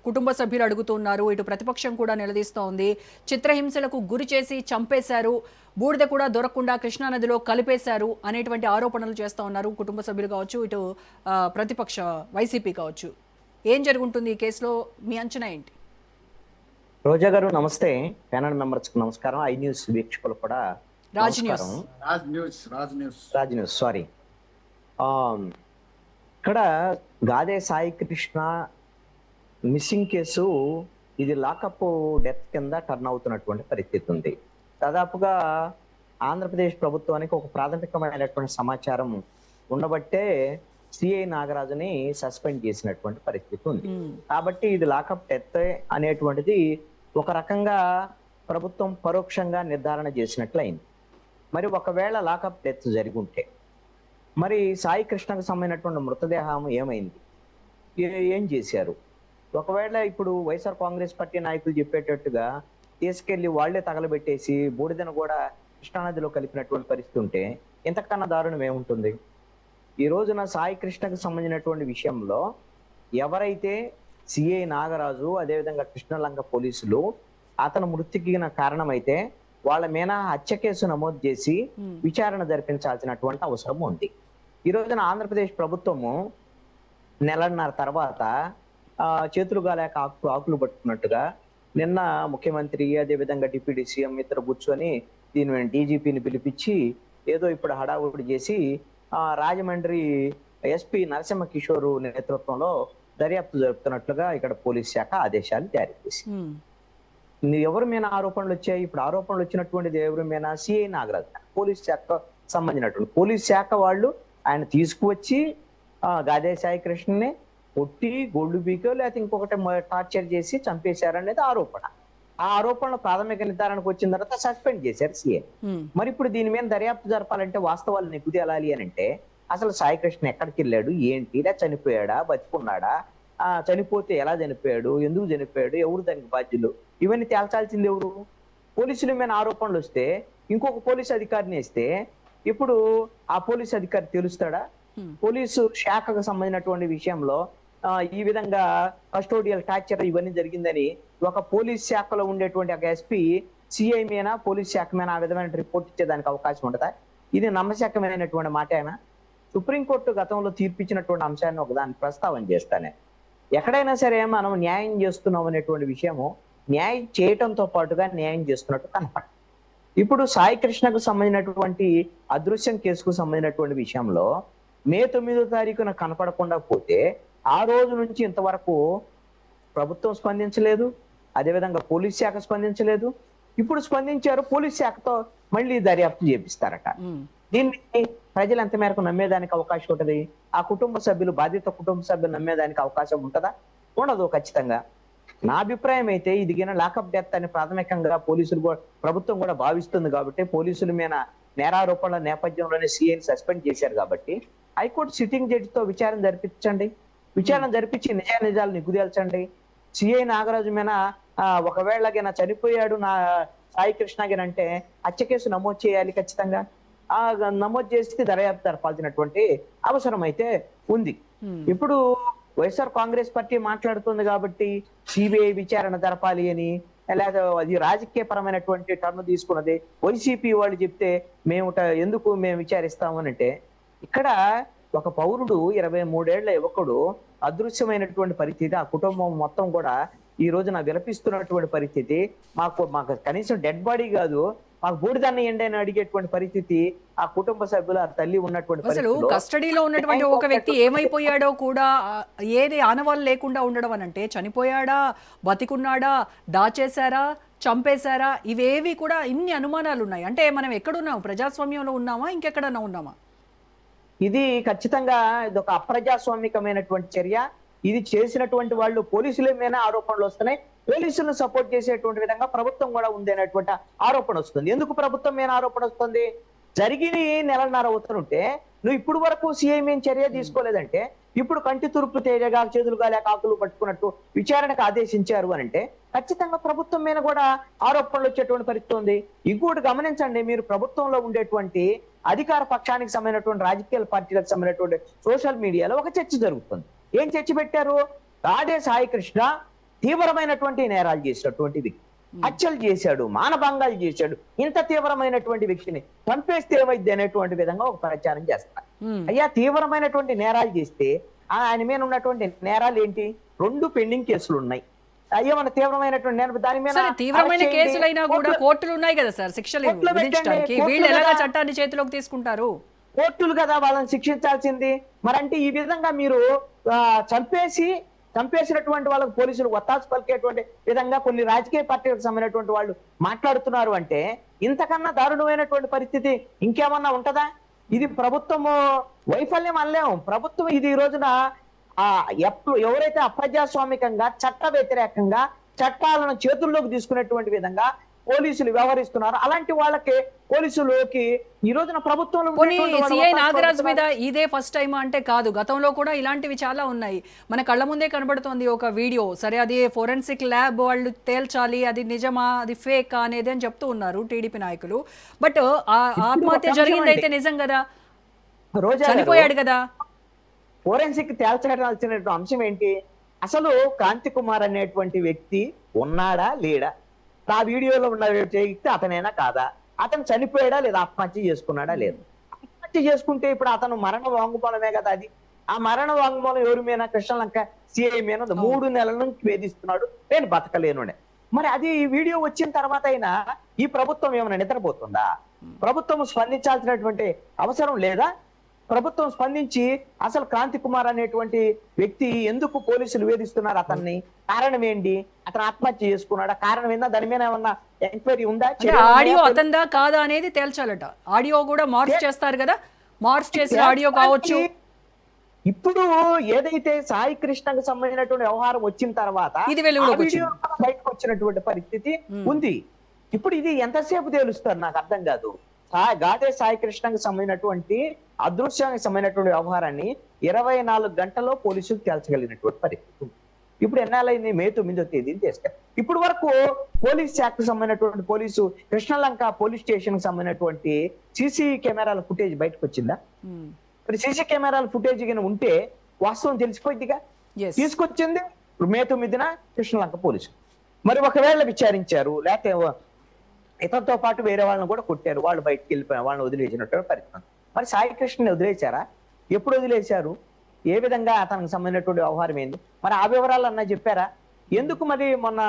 కుటుంబ సభ్యులు అడుగుతున్నారు. ఇటు ప్రతిపక్షం కూడా నిలదీస్తూ ఉంది. చిత్రహింసలకు గురి చేసి చంపేశారు, బూడిద కూడా దొరకకుండా కృష్ణానదిలో కలిపేశారు అనేటువంటి ఆరోపణలు చేస్తూ ఉన్నారు కుటుంబ సభ్యులు కావచ్చు, ఇటు ప్రతిపక్ష వైసీపీ కావచ్చు. ఏం జరుగుతుంది ఈ కేసులో? మీ అంచనా ఏంటి? రోజా గారు నమస్తే. ప్యానల్ మెంబర్స్ కు నమస్కారం. ఐ న్యూస్ వీక్షకులు కూడా రాజ్ న్యూస్ సారీ. ఇక్కడ గాదే సాయి కృష్ణ మిస్సింగ్ కేసు ఇది లాకప్ డెత్ కింద టర్న్ అవుతున్నటువంటి పరిస్థితి ఉంది. దాదాపుగా ఆంధ్రప్రదేశ్ ప్రభుత్వానికి ఒక ప్రాథమికమైనటువంటి సమాచారం ఉండబట్టే సిఐ నాగరాజుని సస్పెండ్ చేసినటువంటి పరిస్థితి ఉంది. కాబట్టి ఇది లాకప్ డెత్ అనేటువంటిది ఒక రకంగా ప్రభుత్వం పరోక్షంగా నిర్ధారణ చేసినట్లయింది. మరి ఒకవేళ లాకప్ డెత్ జరిగి ఉంటే మరి సాయి కృష్ణకు సంబంధించినటువంటి మృతదేహం ఏమైంది, ఏం చేశారు? ఒకవేళ ఇప్పుడు వైఎస్ఆర్ కాంగ్రెస్ పార్టీ నాయకులు చెప్పేటట్టుగా తీసుకెళ్లి వాళ్లే తగలబెట్టేసి బూడిదను కూడా కృష్ణానదిలో కలిపినటువంటి పరిస్థితి ఉంటే ఇంతకన్నా దారుణం ఏముంటుంది? ఈ రోజున సాయి కృష్ణకు సంబంధించినటువంటి విషయంలో ఎవరైతే సిఐ నాగరాజు అదేవిధంగా కృష్ణలంక పోలీసులు అతను మృతికి కారణమైతే వాళ్ళ మీద హత్య కేసు నమోదు చేసి విచారణ జరిపించాల్సినటువంటి అవసరం ఉంది. ఈ రోజున ఆంధ్రప్రదేశ్ ప్రభుత్వము నెలన్నర తర్వాత చేతులు గాలేక ఆకులు పట్టుకున్నట్టుగా నిన్న ముఖ్యమంత్రి అదేవిధంగా డిప్యూటీ సీఎం ఇద్దరు కూర్చొని దీని డీజీపీని పిలిపించి ఏదో ఇప్పుడు హడావుడి చేసి రాజమండ్రి ఎస్పీ నరసింహ కిషోర్ నేతృత్వంలో దర్యాప్తు జరుపుతున్నట్లుగా ఇక్కడ పోలీస్ శాఖ ఆదేశాలు జారీ చేసింది. ఎవరి మీద ఆరోపణలు వచ్చాయి? ఇప్పుడు ఆరోపణలు వచ్చినటువంటిది ఎవరి మీద? సిఐ నాగరాజ్ పోలీస్ శాఖ సంబంధించినటువంటి పోలీస్ శాఖ వాళ్ళు ఆయన తీసుకువచ్చి గాదే సాయి కృష్ణని కొట్టి గోల్డ్ బీకో లేకపోతే ఇంకొకటి టార్చర్ చేసి చంపేశారనేది ఆరోపణ. ఆ ఆరోపణలు ప్రాథమిక నిర్ధారణకు వచ్చిన తర్వాత సస్పెండ్ చేశారు సిఐ. మరి ఇప్పుడు దీని మీద దర్యాప్తు జరపాలంటే వాస్తవాలు నిగ్గు తేలాలి అని అంటే అసలు సాయి కృష్ణ ఎక్కడికి వెళ్ళాడు, ఏంటి, ఇలా చనిపోయాడా, బతికున్నాడా, చనిపోతే ఎలా చనిపోయాడు, ఎందుకు చనిపోయాడు, ఎవరు దానికి బాధ్యులు, ఇవన్నీ తేల్చాల్సింది ఎవరు? పోలీసుల మీద ఆరోపణలు వస్తే ఇంకొక పోలీసు అధికారిని వేస్తే ఇప్పుడు ఆ పోలీసు అధికారి తెలుస్తాడా? పోలీసు శాఖకు సంబంధించినటువంటి విషయంలో ఈ విధంగా కస్టోడియల్ టార్చర్ ఇవన్నీ జరిగిందని ఒక పోలీస్ శాఖలో ఉండేటువంటి ఒక ఎస్పీ సిఐ మీద పోలీస్ శాఖ మీద ఆ విధమైన రిపోర్ట్ ఇచ్చేదానికి అవకాశం ఉంటుందా? ఇది నమ్మశక్యమైనటువంటి మాట అయినా? సుప్రీంకోర్టు గతంలో తీర్పిచ్చినటువంటి అంశాన్ని ఒకదాన్ని ప్రస్తావన చేస్తానే. ఎక్కడైనా సరే మనం న్యాయం చేస్తున్నాం అనేటువంటి విషయము న్యాయం చేయటంతో పాటుగా న్యాయం చేస్తున్నట్టు కనపడదు. ఇప్పుడు సాయి కృష్ణకు సంబంధించినటువంటి అదృశ్యం కేసుకు సంబంధించినటువంటి విషయంలో మే 9వ తారీఖున కనపడకుండా పోతే ఆ రోజు నుంచి ఇంతవరకు ప్రభుత్వం స్పందించలేదు, అదేవిధంగా పోలీస్ శాఖ స్పందించలేదు. ఇప్పుడు స్పందించారు, పోలీస్ శాఖతో మళ్ళీ దర్యాప్తు చేపిస్తారట. దీన్ని ప్రజలు ఎంత మేరకు నమ్మేదానికి అవకాశం ఉంటుంది? ఆ కుటుంబ సభ్యులు, బాధిత కుటుంబ సభ్యులు నమ్మేదానికి అవకాశం ఉంటుందా? ఉండదు ఖచ్చితంగా. నా అభిప్రాయం అయితే ఇది లాకప్ డెత్ అని ప్రాథమికంగా పోలీసులు ప్రభుత్వం కూడా భావిస్తుంది కాబట్టి, పోలీసుల మీద నేరారోపణల నేపథ్యంలోనే సిఐని సస్పెండ్ చేశారు కాబట్టి హైకోర్టు సిట్టింగ్ జడ్జితో విచారణ జరిపించండి. విచారణ జరిపించి నిజాలు నిగ్గుదేల్చండి. సిఐ నాగరాజు మీద ఒకవేళ చనిపోయాడు నా సాయి కృష్ణ అంటే హత్య కేసు నమోదు చేయాలి ఖచ్చితంగా. నమోదు చేసి దర్యాప్తు జరపాల్సినటువంటి అవసరం అయితే ఉంది. ఇప్పుడు వైఎస్ఆర్ కాంగ్రెస్ పార్టీ మాట్లాడుతుంది కాబట్టి సిబిఐ విచారణ జరపాలి అని, లేదా అది రాజకీయ పరమైనటువంటి టర్న్ తీసుకున్నది. వైసీపీ వాళ్ళు చెప్తే ఎందుకు మేము విచారిస్తామనంటే, ఇక్కడ ఒక పౌరుడు 23 ఏళ్ల యువకుడు అదృశ్యమైనటువంటి పరిస్థితి, ఆ కుటుంబం మొత్తం కూడా ఈ రోజున విలపిస్తున్నటువంటి పరిస్థితి. మాకు కనీసం డెడ్ బాడీ కాదు, మాకు బూడిదాన్ని ఎండి అని అడిగేటువంటి పరిస్థితి ఆ కుటుంబ సభ్యులు, ఆ తల్లి ఉన్నటువంటి అసలు కస్టడీలో ఉన్నటువంటి ఒక వ్యక్తి ఏమైపోయాడో కూడా ఏది ఆనవాళ్ళు లేకుండా ఉండడం అనంటే, చనిపోయాడా, బతికున్నాడా, దాచేశారా, చంపేశారా, ఇవేవి కూడా ఇన్ని అనుమానాలు ఉన్నాయి. అంటే మనం ఎక్కడున్నాం? ప్రజాస్వామ్యంలో ఉన్నామా, ఇంకెక్కడన్నా ఉన్నామా? ఇది ఖచ్చితంగా ఇది ఒక అప్రజాస్వామికమైనటువంటి చర్య. ఇది చేసినటువంటి వాళ్ళు పోలీసుల మీద ఆరోపణలు వస్తున్నాయి. పోలీసులను సపోర్ట్ చేసేటువంటి విధంగా ప్రభుత్వం కూడా ఉంది అనేటువంటి ఆరోపణ వస్తుంది. ఎందుకు ప్రభుత్వం మీద ఆరోపణ వస్తుంది? జరిగిన 1.5 అవుతుంటే నువ్వు ఇప్పుడు వరకు సిఐ మీద చర్య తీసుకోలేదంటే, ఇప్పుడు కంటి తురుపు తేజగా చేతులుగా లేక ఆకులు పట్టుకున్నట్టు విచారణకు ఆదేశించారు అని అంటే ఖచ్చితంగా ప్రభుత్వం మీద కూడా ఆరోపణలు వచ్చేటువంటి పరిస్థితి ఉంది. ఇంకోటి గమనించండి, మీరు ప్రభుత్వంలో ఉండేటువంటి అధికార పక్షానికి సంబంధించినటువంటి రాజకీయ పార్టీలకు సంబంధించినటువంటి సోషల్ మీడియాలో ఒక చర్చ జరుగుతుంది. ఏం చర్చ పెట్టారు? గాడే సాయి కృష్ణ తీవ్రమైనటువంటి నేరాలు చేసినటువంటి వ్యక్తి, హత్యలు చేశాడు, మానభంగాలు చేశాడు, ఇంత తీవ్రమైనటువంటి వ్యక్తిని చంపేస్తే ఏమైంది అనేటువంటి విధంగా ఒక ప్రచారం చేస్తారు. అయ్యా, తీవ్రమైనటువంటి నేరాలు చేస్తే ఆయన మీద ఉన్నటువంటి నేరాలు ఏంటి? 2 పెండింగ్ కేసులు ఉన్నాయి. అయ్యో, మన తీవ్రమైనటువంటి దాని మీద తీవ్రమైన కేసులైనా కూడా కోర్టులు ఉన్నాయి కదా సార్ శిక్షలు విధించడానికి. వీళ్ళు ఎలాగా చట్టాన్ని చేతిలోకి తీసుకుంటారు? కోర్టులు కదా వాళ్ళని శిక్షించాల్సింది. మరంటే ఈ విధంగా మీరు చంపేసినటువంటి వాళ్ళకు పోలీసులు ఒత్తాసు పలికేటువంటి విధంగా కొన్ని రాజకీయ పార్టీలకు సంబంధించినటువంటి వాళ్ళు మాట్లాడుతున్నారు అంటే, ఇంతకన్నా దారుణమైనటువంటి పరిస్థితి ఇంకేమన్నా ఉంటదా? ఇది ప్రభుత్వము వైఫల్యం అనలేము. ప్రభుత్వం ఇది ఈ రోజున ఎవరైతే అప్రజాస్వామికంగా, చట్ట వ్యతిరేకంగా చట్టాలను చేతుల్లోకి తీసుకునేటువంటి విధంగా పోలీసులు వ్యవహరిస్తున్నారు, అలాంటి వాళ్ళకి పోలీసులకి ఈ రోజున ప్రభుత్వంలో సిఐ నాగరాజ్ మీద ఇదే ఫస్ట్ టైం అంటే కాదు, గతంలో కూడా ఇలాంటివి చాలా ఉన్నాయి. మన కళ్ళ ముందే కనబడుతోంది ఒక వీడియో. సరే, అది ఫోరెన్సిక్ ల్యాబ్ వాళ్ళు తేల్చాలి, అది నిజమా అది ఫేక్ అనేది అని చెప్తూ ఉన్నారు టీడీపీ నాయకులు. బట్ ఆత్మహత్య జరిగింది అయితే నిజం కదా, చనిపోయాడు కదా. ఫోరెన్సిక్ తేల్చాల్సిన అంశం ఏంటి? అసలు కాంతి కుమార్ అనేటువంటి వ్యక్తి ఉన్నాడా లేడా? ఆ వీడియోలో ఉన్న వ్యక్తి అతనేనా కాదా? అతను చనిపోయాడా లేదా? ఆత్మహత్య చేసుకున్నాడా లేదా? ఆత్మహత్య చేసుకుంటే ఇప్పుడు అతను మరణ వాంగ్మూలమే కదా అది. ఆ మరణ వాంగ్మూలం ఎవరి మీద? కృష్ణలంక సిఐ మీద 3 నెలల నుంచి వేధిస్తున్నాడు, నేను బతకలేనునే. మరి అది వీడియో వచ్చిన తర్వాత అయినా ఈ ప్రభుత్వం ఏమైనా నిద్రపోతుందా? ప్రభుత్వం స్పందించాల్సినటువంటి అవసరం లేదా? ప్రభుత్వం స్పందించి అసలు క్రాంతి కుమార్ అనేటువంటి వ్యక్తి ఎందుకు పోలీసులు వేధిస్తున్నారు అతన్ని, కారణం ఏంటి, అతను ఆత్మహత్య చేసుకున్నాడా, కారణం ఏందా, దాని మీద ఏమన్నా ఎంక్వైరీ ఉందా? ఆడియో అతందా కాదా అనేది తేల్చాలట. ఆడియో కూడా మార్ఫ్ చేస్తారు కదా, మార్ఫ్ చేసిన ఆడియో కావచ్చు. ఇప్పుడు ఏదైతే సాయి కృష్ణకు సంబంధించినటువంటి వ్యవహారం వచ్చిన తర్వాత ఇది బయటకు వచ్చినటువంటి పరిస్థితి ఉంది. ఇప్పుడు ఇది ఎంతసేపు తేలుస్తారు నాకు అర్థం కాదు. గాదే సాయి కృష్ణకు సంబంధించినటువంటి అదృశ్యానికి సంబంధించినటువంటి వ్యవహారాన్ని 24 గంటల్లో పోలీసులు తేల్చగలిగినటువంటి పరిస్థితి. ఇప్పుడు ఎన్నాళ్ళైంది? మే 9వ తేదీని చేస్తారు. ఇప్పుడు వరకు పోలీస్ శాఖకు సంబంధించినటువంటి పోలీసు కృష్ణలంక పోలీస్ స్టేషన్ కి సంబంధించినటువంటి సీసీ కెమెరాల ఫుటేజ్ బయటకు వచ్చిందా? మరి సీసీ కెమెరాల ఫుటేజ్ ఉంటే వాస్తవం తెలిసిపోయిందిగా. తీసుకొచ్చింది మే 9న కృష్ణలంక పోలీసు. మరి ఒకవేళ విచారించారు, లేకపోతే ఇతనితో పాటు వేరే వాళ్ళని కూడా కొట్టారు, వాళ్ళు బయటకు వెళ్ళిపోయారు, వాళ్ళని వదిలేసినట్టు పరిస్థితి. మరి సాయి కృష్ణని వదిలేశారా? ఎప్పుడు వదిలేశారు? ఏ విధంగా అతనికి సంబంధించినటువంటి వ్యవహారం ఏంది? మరి ఆ వివరాలు అన్నా చెప్పారా? ఎందుకు మరి మొన్న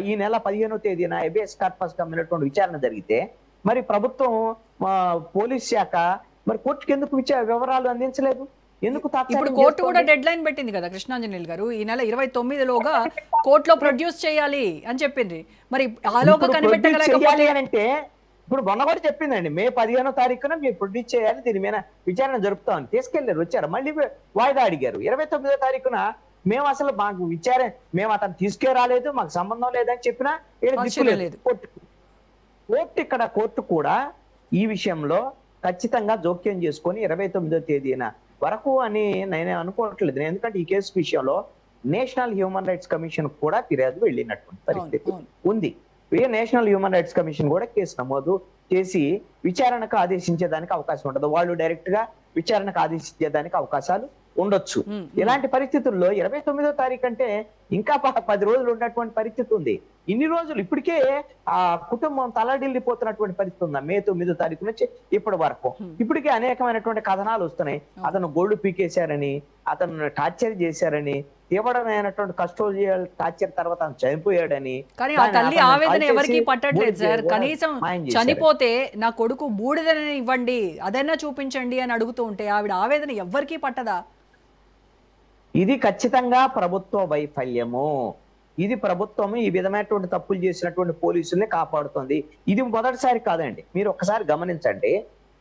ఈ నెల 15వ తేదీన హెబియస్ కార్పస్ సంబంధించినటువంటి విచారణ జరిగితే మరి ప్రభుత్వం పోలీస్ శాఖ మరి కోర్టుకి ఎందుకు వివరాలు అందించలేదు? ఎందుకు? ఇప్పుడు కోర్టు కూడా డెడ్ లైన్ పెట్టింది కదా కృష్ణాంజనేయులు గారు, ఈ నెల 29లోగా కోర్టులో ప్రొడ్యూస్ చేయాలి అని చెప్పింది. మరి ఆలోగా కనిపెట్టగలకపోతే అంటే ఇప్పుడు మొన్న కూడా చెప్పిందండి, మే 15వ తారీఖున మీరు ప్రొడ్యూస్ చేయాలి, దీని మీద విచారణ జరుపుతామని తీసుకెళ్లారు, వచ్చారు, మళ్ళీ వాయిదా అడిగారు. 29వ తారీఖున మేము అసలు మాకు మేము అతను తీసుకే రాలేదు, మాకు సంబంధం లేదని చెప్పినా లేదు. కోర్టు కూడా ఈ విషయంలో ఖచ్చితంగా జోక్యం చేసుకొని 29వ తేదీన వరకు అని నేను అనుకోవట్లేదు. ఎందుకంటే ఈ కేసు విషయంలో నేషనల్ హ్యూమన్ రైట్స్ కమిషన్ కూడా ఫిర్యాదు వెళ్ళినటువంటి పరిస్థితి ఉంది. నేషనల్ హ్యూమన్ రైట్స్ కమిషన్ కూడా కేసు నమోదు చేసి విచారణకు ఆదేశించేదానికి అవకాశం ఉండదు. వాళ్ళు డైరెక్ట్ గా విచారణకు ఆదేశించేదానికి అవకాశాలు ఉండొచ్చు. ఇలాంటి పరిస్థితుల్లో 29వ తారీఖు అంటే ఇంకా 10 రోజులు ఉన్నటువంటి పరిస్థితి ఉంది. ఇన్ని రోజులు ఇప్పటికే ఆ కుటుంబం తలడిల్లిపోతున్నటువంటి పరిస్థితి ఉంది. మే 9వ తారీఖు నుంచి ఇప్పటి వరకు ఇప్పటికే అనేకమైనటువంటి కథనాలు వస్తున్నాయి. అతను గోల్డ్ పీకేశారని, అతను టార్చర్ చేశారని, తీవ్రమైనటువంటి కస్టోడియల్ టార్చర్ తర్వాత అతను చనిపోయాడని. కానీ ఆ తల్లి ఆవేదన ఎవరికి పట్టట్లేదు సార్. కనీసం చనిపోతే నా కొడుకు బూడిదని ఇవ్వండి, అదైనా చూపించండి అని అడుగుతూ ఉంటే ఆవిడ ఆవేదన ఎవరికి పట్టదా? ఇది ఖచ్చితంగా ప్రభుత్వ వైఫల్యము. ఇది ప్రభుత్వం ఈ విధమైనటువంటి తప్పులు చేసినటువంటి పోలీసుల్ని కాపాడుతుంది. ఇది మొదటిసారి కాదండి, మీరు ఒక్కసారి గమనించండి.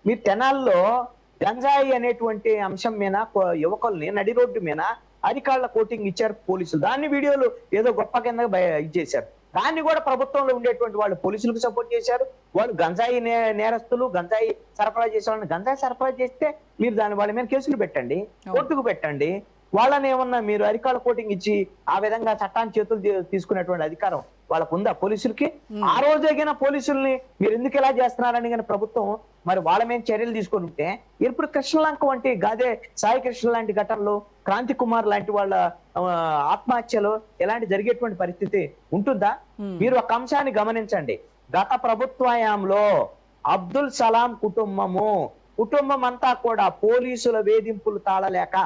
మీరు తెనాల్లో గంజాయి అనేటువంటి అంశం మీద యువకుల్ని నడి రోడ్డు మీద అరికాళ్ల కోటింగ్ ఇచ్చారు పోలీసులు. దాన్ని వీడియోలు ఏదో గొప్ప కింద ఇచ్చేశారు. దాన్ని కూడా ప్రభుత్వంలో ఉండేటువంటి వాళ్ళు పోలీసులకు సపోర్ట్ చేశారు. వాళ్ళు గంజాయి నేరస్తులు, గంజాయి సరఫరా చేసే వాళ్ళని గంజాయి సరఫరా చేస్తే మీరు వాళ్ళ మీద కేసులు పెట్టండి, కోర్టుకు పెట్టండి. వాళ్ళని ఏమన్నా మీరు అరికాళ్ళ కోటింగ్ ఇచ్చి ఆ విధంగా చట్టాన్ని చేతులు తీసుకునేటువంటి అధికారం వాళ్ళకు ఉందా పోలీసులకి? ఆ రోజైనా పోలీసుల్ని మీరు ఎందుకు ఇలా చేస్తున్నారని కానీ ప్రభుత్వం మరి వాళ్ళ మీద చర్యలు తీసుకొని ఉంటే ఇప్పుడు కృష్ణలంక వంటి గాదే సాయి కృష్ణ లాంటి ఘటనలు, క్రాంతి కుమార్ లాంటి వాళ్ళ ఆత్మహత్యలు ఇలాంటి జరిగేటువంటి పరిస్థితి ఉంటుందా? మీరు ఒక అంశాన్ని గమనించండి. గత ప్రభుత్వాయంలో అబ్దుల్ సలాం కుటుంబం అంతా కూడా పోలీసుల వేధింపులు తాళలేక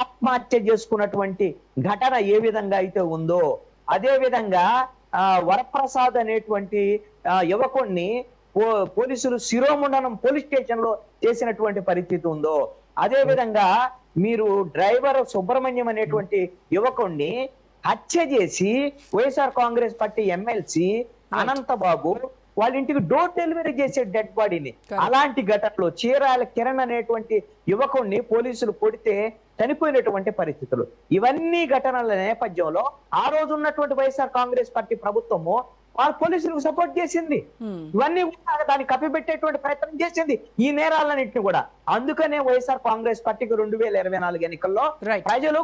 ఆత్మహత్య చేసుకున్నటువంటి ఘటన ఏ విధంగా అయితే ఉందో అదే విధంగా వరప్రసాద్ అనేటువంటి యువకుణ్ణి పోలీసులు శిరోముండనం పోలీస్ స్టేషన్ లో చేసినటువంటి పరిస్థితి ఉందో అదే విధంగా మీరు డ్రైవర్ సుబ్రహ్మణ్యం అనేటువంటి యువకుణ్ణి హత్య చేసి వైఎస్ఆర్ కాంగ్రెస్ పార్టీ ఎమ్మెల్సీ అనంతబాబు వాళ్ళ ఇంటికి డోర్ డెలివరీ చేసే డెడ్ బాడీని, అలాంటి ఘటనలో చీరాల కిరణ్ అనేటువంటి యువకుణ్ణి పోలీసులు కొడితే చనిపోయినటువంటి పరిస్థితులు. ఇవన్నీ ఘటనల నేపథ్యంలో ఆ రోజు ఉన్నటువంటి వైఎస్ఆర్ కాంగ్రెస్ పార్టీ ప్రభుత్వము వాళ్ళ పోలీసులకు సపోర్ట్ చేసింది. ఇవన్నీ కూడా దాన్ని కప్పిపెట్టేటువంటి ప్రయత్నం చేసింది, ఈ నేరాలన్నింటినీ కూడా. అందుకనే వైఎస్ఆర్ కాంగ్రెస్ పార్టీకి 2024 ఎన్నికల్లో ప్రజలు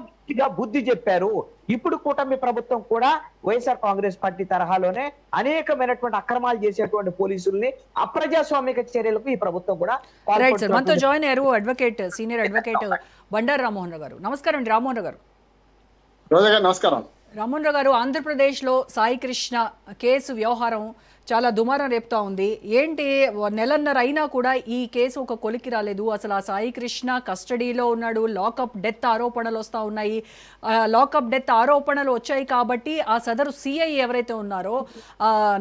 బుద్ధి చెప్పారు. ఇప్పుడు కూటమి ప్రభుత్వం కూడా వైఎస్ఆర్ కాంగ్రెస్ పార్టీ తరహాలోనే అనేకమైనటువంటి అక్రమాలు చేసేటువంటి పోలీసుల్ని అప్రజాస్వామిక చర్యలకు ఈ ప్రభుత్వం కూడా మనతో జాయిన్ అయ్యారు advocate, senior advocate Bandaru Rammohan Rao గారు. నమస్కారం అండి రామ్మోహన్ రావు గారు. నమస్కారం రామ్మోహన్ రావు గారు, ఆంధ్రప్రదేశ్లో సాయి కృష్ణ కేసు వ్యవహారం చాలా దుమారం రేపుతా ఉంది. ఏంటి, నెలన్నర అయినా కూడా ఈ కేసు ఒక కొలికి రాలేదు. అసలు ఆ సాయి కృష్ణ కస్టడీలో ఉన్నాడు, లాకప్ డెత్ ఆరోపణలు వస్తూ ఉన్నాయి. లాకప్ డెత్ ఆరోపణలు వచ్చాయి కాబట్టి ఆ సదరు సిఐ ఎవరైతే ఉన్నారో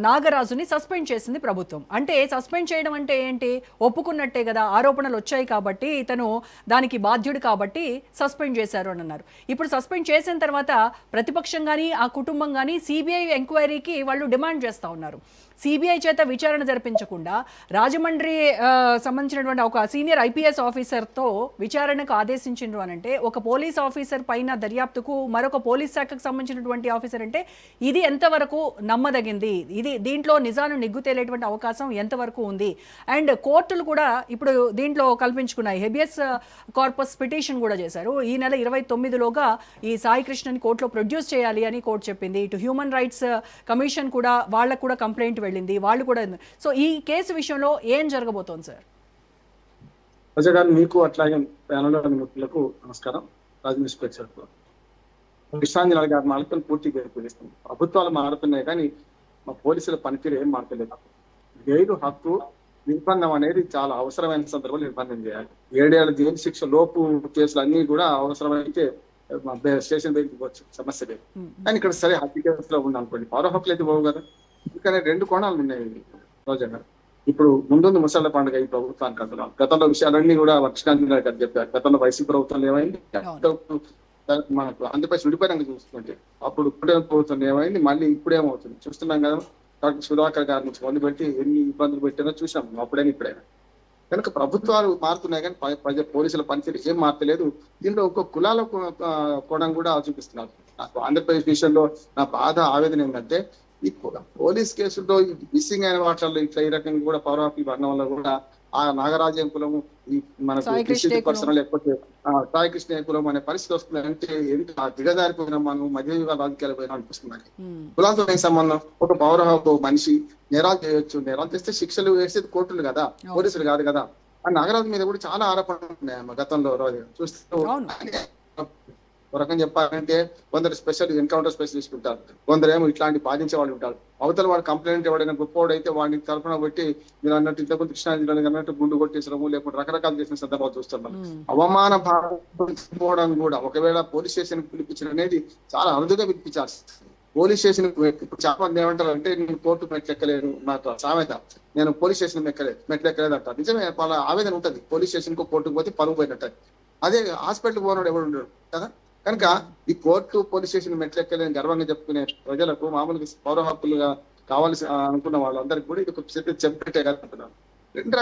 నాగరాజుని సస్పెండ్ చేసింది ప్రభుత్వం. అంటే సస్పెండ్ చేయడం అంటే ఏంటి, ఒప్పుకున్నట్టే కదా, ఆరోపణలు వచ్చాయి కాబట్టి ఇతను దానికి బాధ్యుడు కాబట్టి సస్పెండ్ చేశారు అని అన్నారు. ఇప్పుడు సస్పెండ్ చేసిన తర్వాత ప్రతిపక్షం కానీ ఆ కుటుంబం కానీ సిబిఐ ఎంక్వైరీకి వాళ్ళు డిమాండ్ చేస్తూ ఉన్నారు. సిబిఐ చేత విచారణ జరిపించకుండా రాజమండ్రి సంబంధించినటువంటి ఒక సీనియర్ ఐపీఎస్ ఆఫీసర్తో విచారణకు ఆదేశించిండ్రు అని అంటే, ఒక పోలీస్ ఆఫీసర్ పైన దర్యాప్తుకు మరొక పోలీస్ శాఖకు సంబంధించినటువంటి ఆఫీసర్ అంటే ఇది ఎంతవరకు నమ్మదగింది, ఇది దీంట్లో నిజాన్ని నిగ్గు తేలేటువంటి అవకాశం ఎంతవరకు ఉంది? అండ్ కోర్టులు కూడా ఇప్పుడు దీంట్లో కల్పించుకున్నాయి, హెబియస్ కార్పస్ పిటిషన్ కూడా చేశారు. ఈ నెల 29లోగా ఈ సాయి కృష్ణని కోర్టులో ప్రొడ్యూస్ చేయాలి అని కోర్టు చెప్పింది. ఇటు హ్యూమన్ రైట్స్ కమిషన్ కూడా వాళ్ళకు కూడా కంప్లైంట్ వెళ్ళింది, వాళ్ళు కూడా. సో ఈ కేసు విషయంలో ఏం జరగబోతోంది సార్? మీకు అట్లాగే మిత్రులకు నమస్కారం. రాజమేష్ ప్రేక్షకులకు కృష్ణాంజలి గారి మాటలు పూర్తిగా పిలుస్తుంది. ప్రభుత్వాలు మారుతున్నాయి కానీ మా పోలీసుల పనితీరు ఏం మారలేదు. జైలు హక్కు నిర్బంధం అనేది చాలా అవసరమైన సందర్భంలో నిర్బంధం చేయాలి. 7 ఏళ్ల జైలు శిక్ష లోపు కేసులు అన్ని కూడా అవసరమైతే స్టేషన్ బయటకు పోవచ్చు, సమస్య లేదు. కానీ ఇక్కడ సరే హత్య కేసులో ఉందనుకోండి, పౌర హక్కులు అయితే పోవు కదా. అందుకనే 2 కోణాలు ఉన్నాయి రోజా గారు. ఇప్పుడు ముందుంది ముసళ్ళ పండుగ ఈ ప్రభుత్వానికి అంటున్నాం. గతంలో విషయాలన్నీ కూడా వర్షకాంతి గారు చెప్పారు. గతంలో వైసీపీ ప్రభుత్వం ఏమైంది, మనకు ఆంధ్రప్రదేశ్ విడిపోయినాక చూస్తుంటే అప్పుడు ప్రభుత్వం ఏమైంది, మళ్ళీ ఇప్పుడేమవుతుంది చూస్తున్నాం కదా. డాక్టర్ సుధాకర్ గారి నుంచి మొదలుపెట్టి ఎన్ని ఇబ్బందులు పెట్టినో చూసాం అప్పుడైనా ఇప్పుడైనా. కనుక ప్రభుత్వాలు మారుతున్నాయి కానీ పోలీసుల పనితీరు ఏం మారలేదు. దీంట్లో ఒక కులాల కోణం కూడా చూపిస్తున్నారు. ఆంధ్రప్రదేశ్ విషయంలో నా బాధ ఆవేదన ఏంటంటే ఈ పోలీస్ కేసుల్లో మిస్సింగ్ అయిన వాటిల్లో ఇట్లా ఈ రకంగా కూడా పవర్ ఆఫ్ వర్ణం వల్ల కూడా ఆ నాగరాజ్యం కులము ఈ మనకు పర్సనల్ లేకపోతే సాయి కృష్ణ కులం అనే పరిస్థితి వస్తుంది. అంటే ఎంత దిగజారిపోయినా మనం మధ్యయుగ రాజకీయాలు పోయినా అనిపిస్తుంది. కులాలతో ఏం సంబంధం? ఒక పౌర మనిషి నేరాలు చేయొచ్చు, నేరాలు చేస్తే శిక్షలు వేసేది కోర్టులు కదా, పోలీసులు కాదు కదా. ఆ నాగరాజు మీద కూడా చాలా ఆరోపణలు ఉన్నాయి గతంలో చూస్తే. ఒక రకం చెప్పాలంటే కొందరు స్పెషల్ ఎన్కౌంటర్ స్పెషలిస్ట్ ఉంటారు, కొందరేమో ఇట్లాంటి బాధించే వాళ్ళు ఉంటారు. అవతల వాడు కంప్లైంట్ ఎవడైనా గొప్పవాడు అయితే వాడిని తరఫున పెట్టి మీరు అన్నట్టు ఇంతకుముందు కృష్ణా జిల్లాలో అన్నట్టు గుండు కొట్టేసడము లేకపోతే రకరకాలు చేసిన సందర్భాలు చూస్తున్నాం. అవమాన భావం కూడా ఒకవేళ పోలీస్ స్టేషన్ పిలిపించడం అనేది చాలా అరుదుగా పిలిపించాల్సి. పోలీస్ స్టేషన్ చాలా మంది ఏమంటారు అంటే నేను కోర్టు మెట్లెక్కలేను, నాకు సామెత, నేను పోలీస్ స్టేషన్ మెట్లెక్కలేదు అంటారు. నిజమే, వాళ్ళ ఆవేదన ఉంటుంది. పోలీస్ స్టేషన్ కు కోర్టుకు పోతే పరుగు పోయినట్టు. అదే హాస్పిటల్కి పోయినాడు ఎవడు ఉండడు కదా. కనుక ఈ కోర్టు పోలీస్ స్టేషన్ మెట్లెక్కలేని గర్వంగా చెప్పుకునే ప్రజలకు మామూలుగా పౌర హక్కులుగా కావాల్సి అనుకున్న వాళ్ళందరికీ కూడా ఇది చెప్పేటే కదా అంటున్నారు. రెండు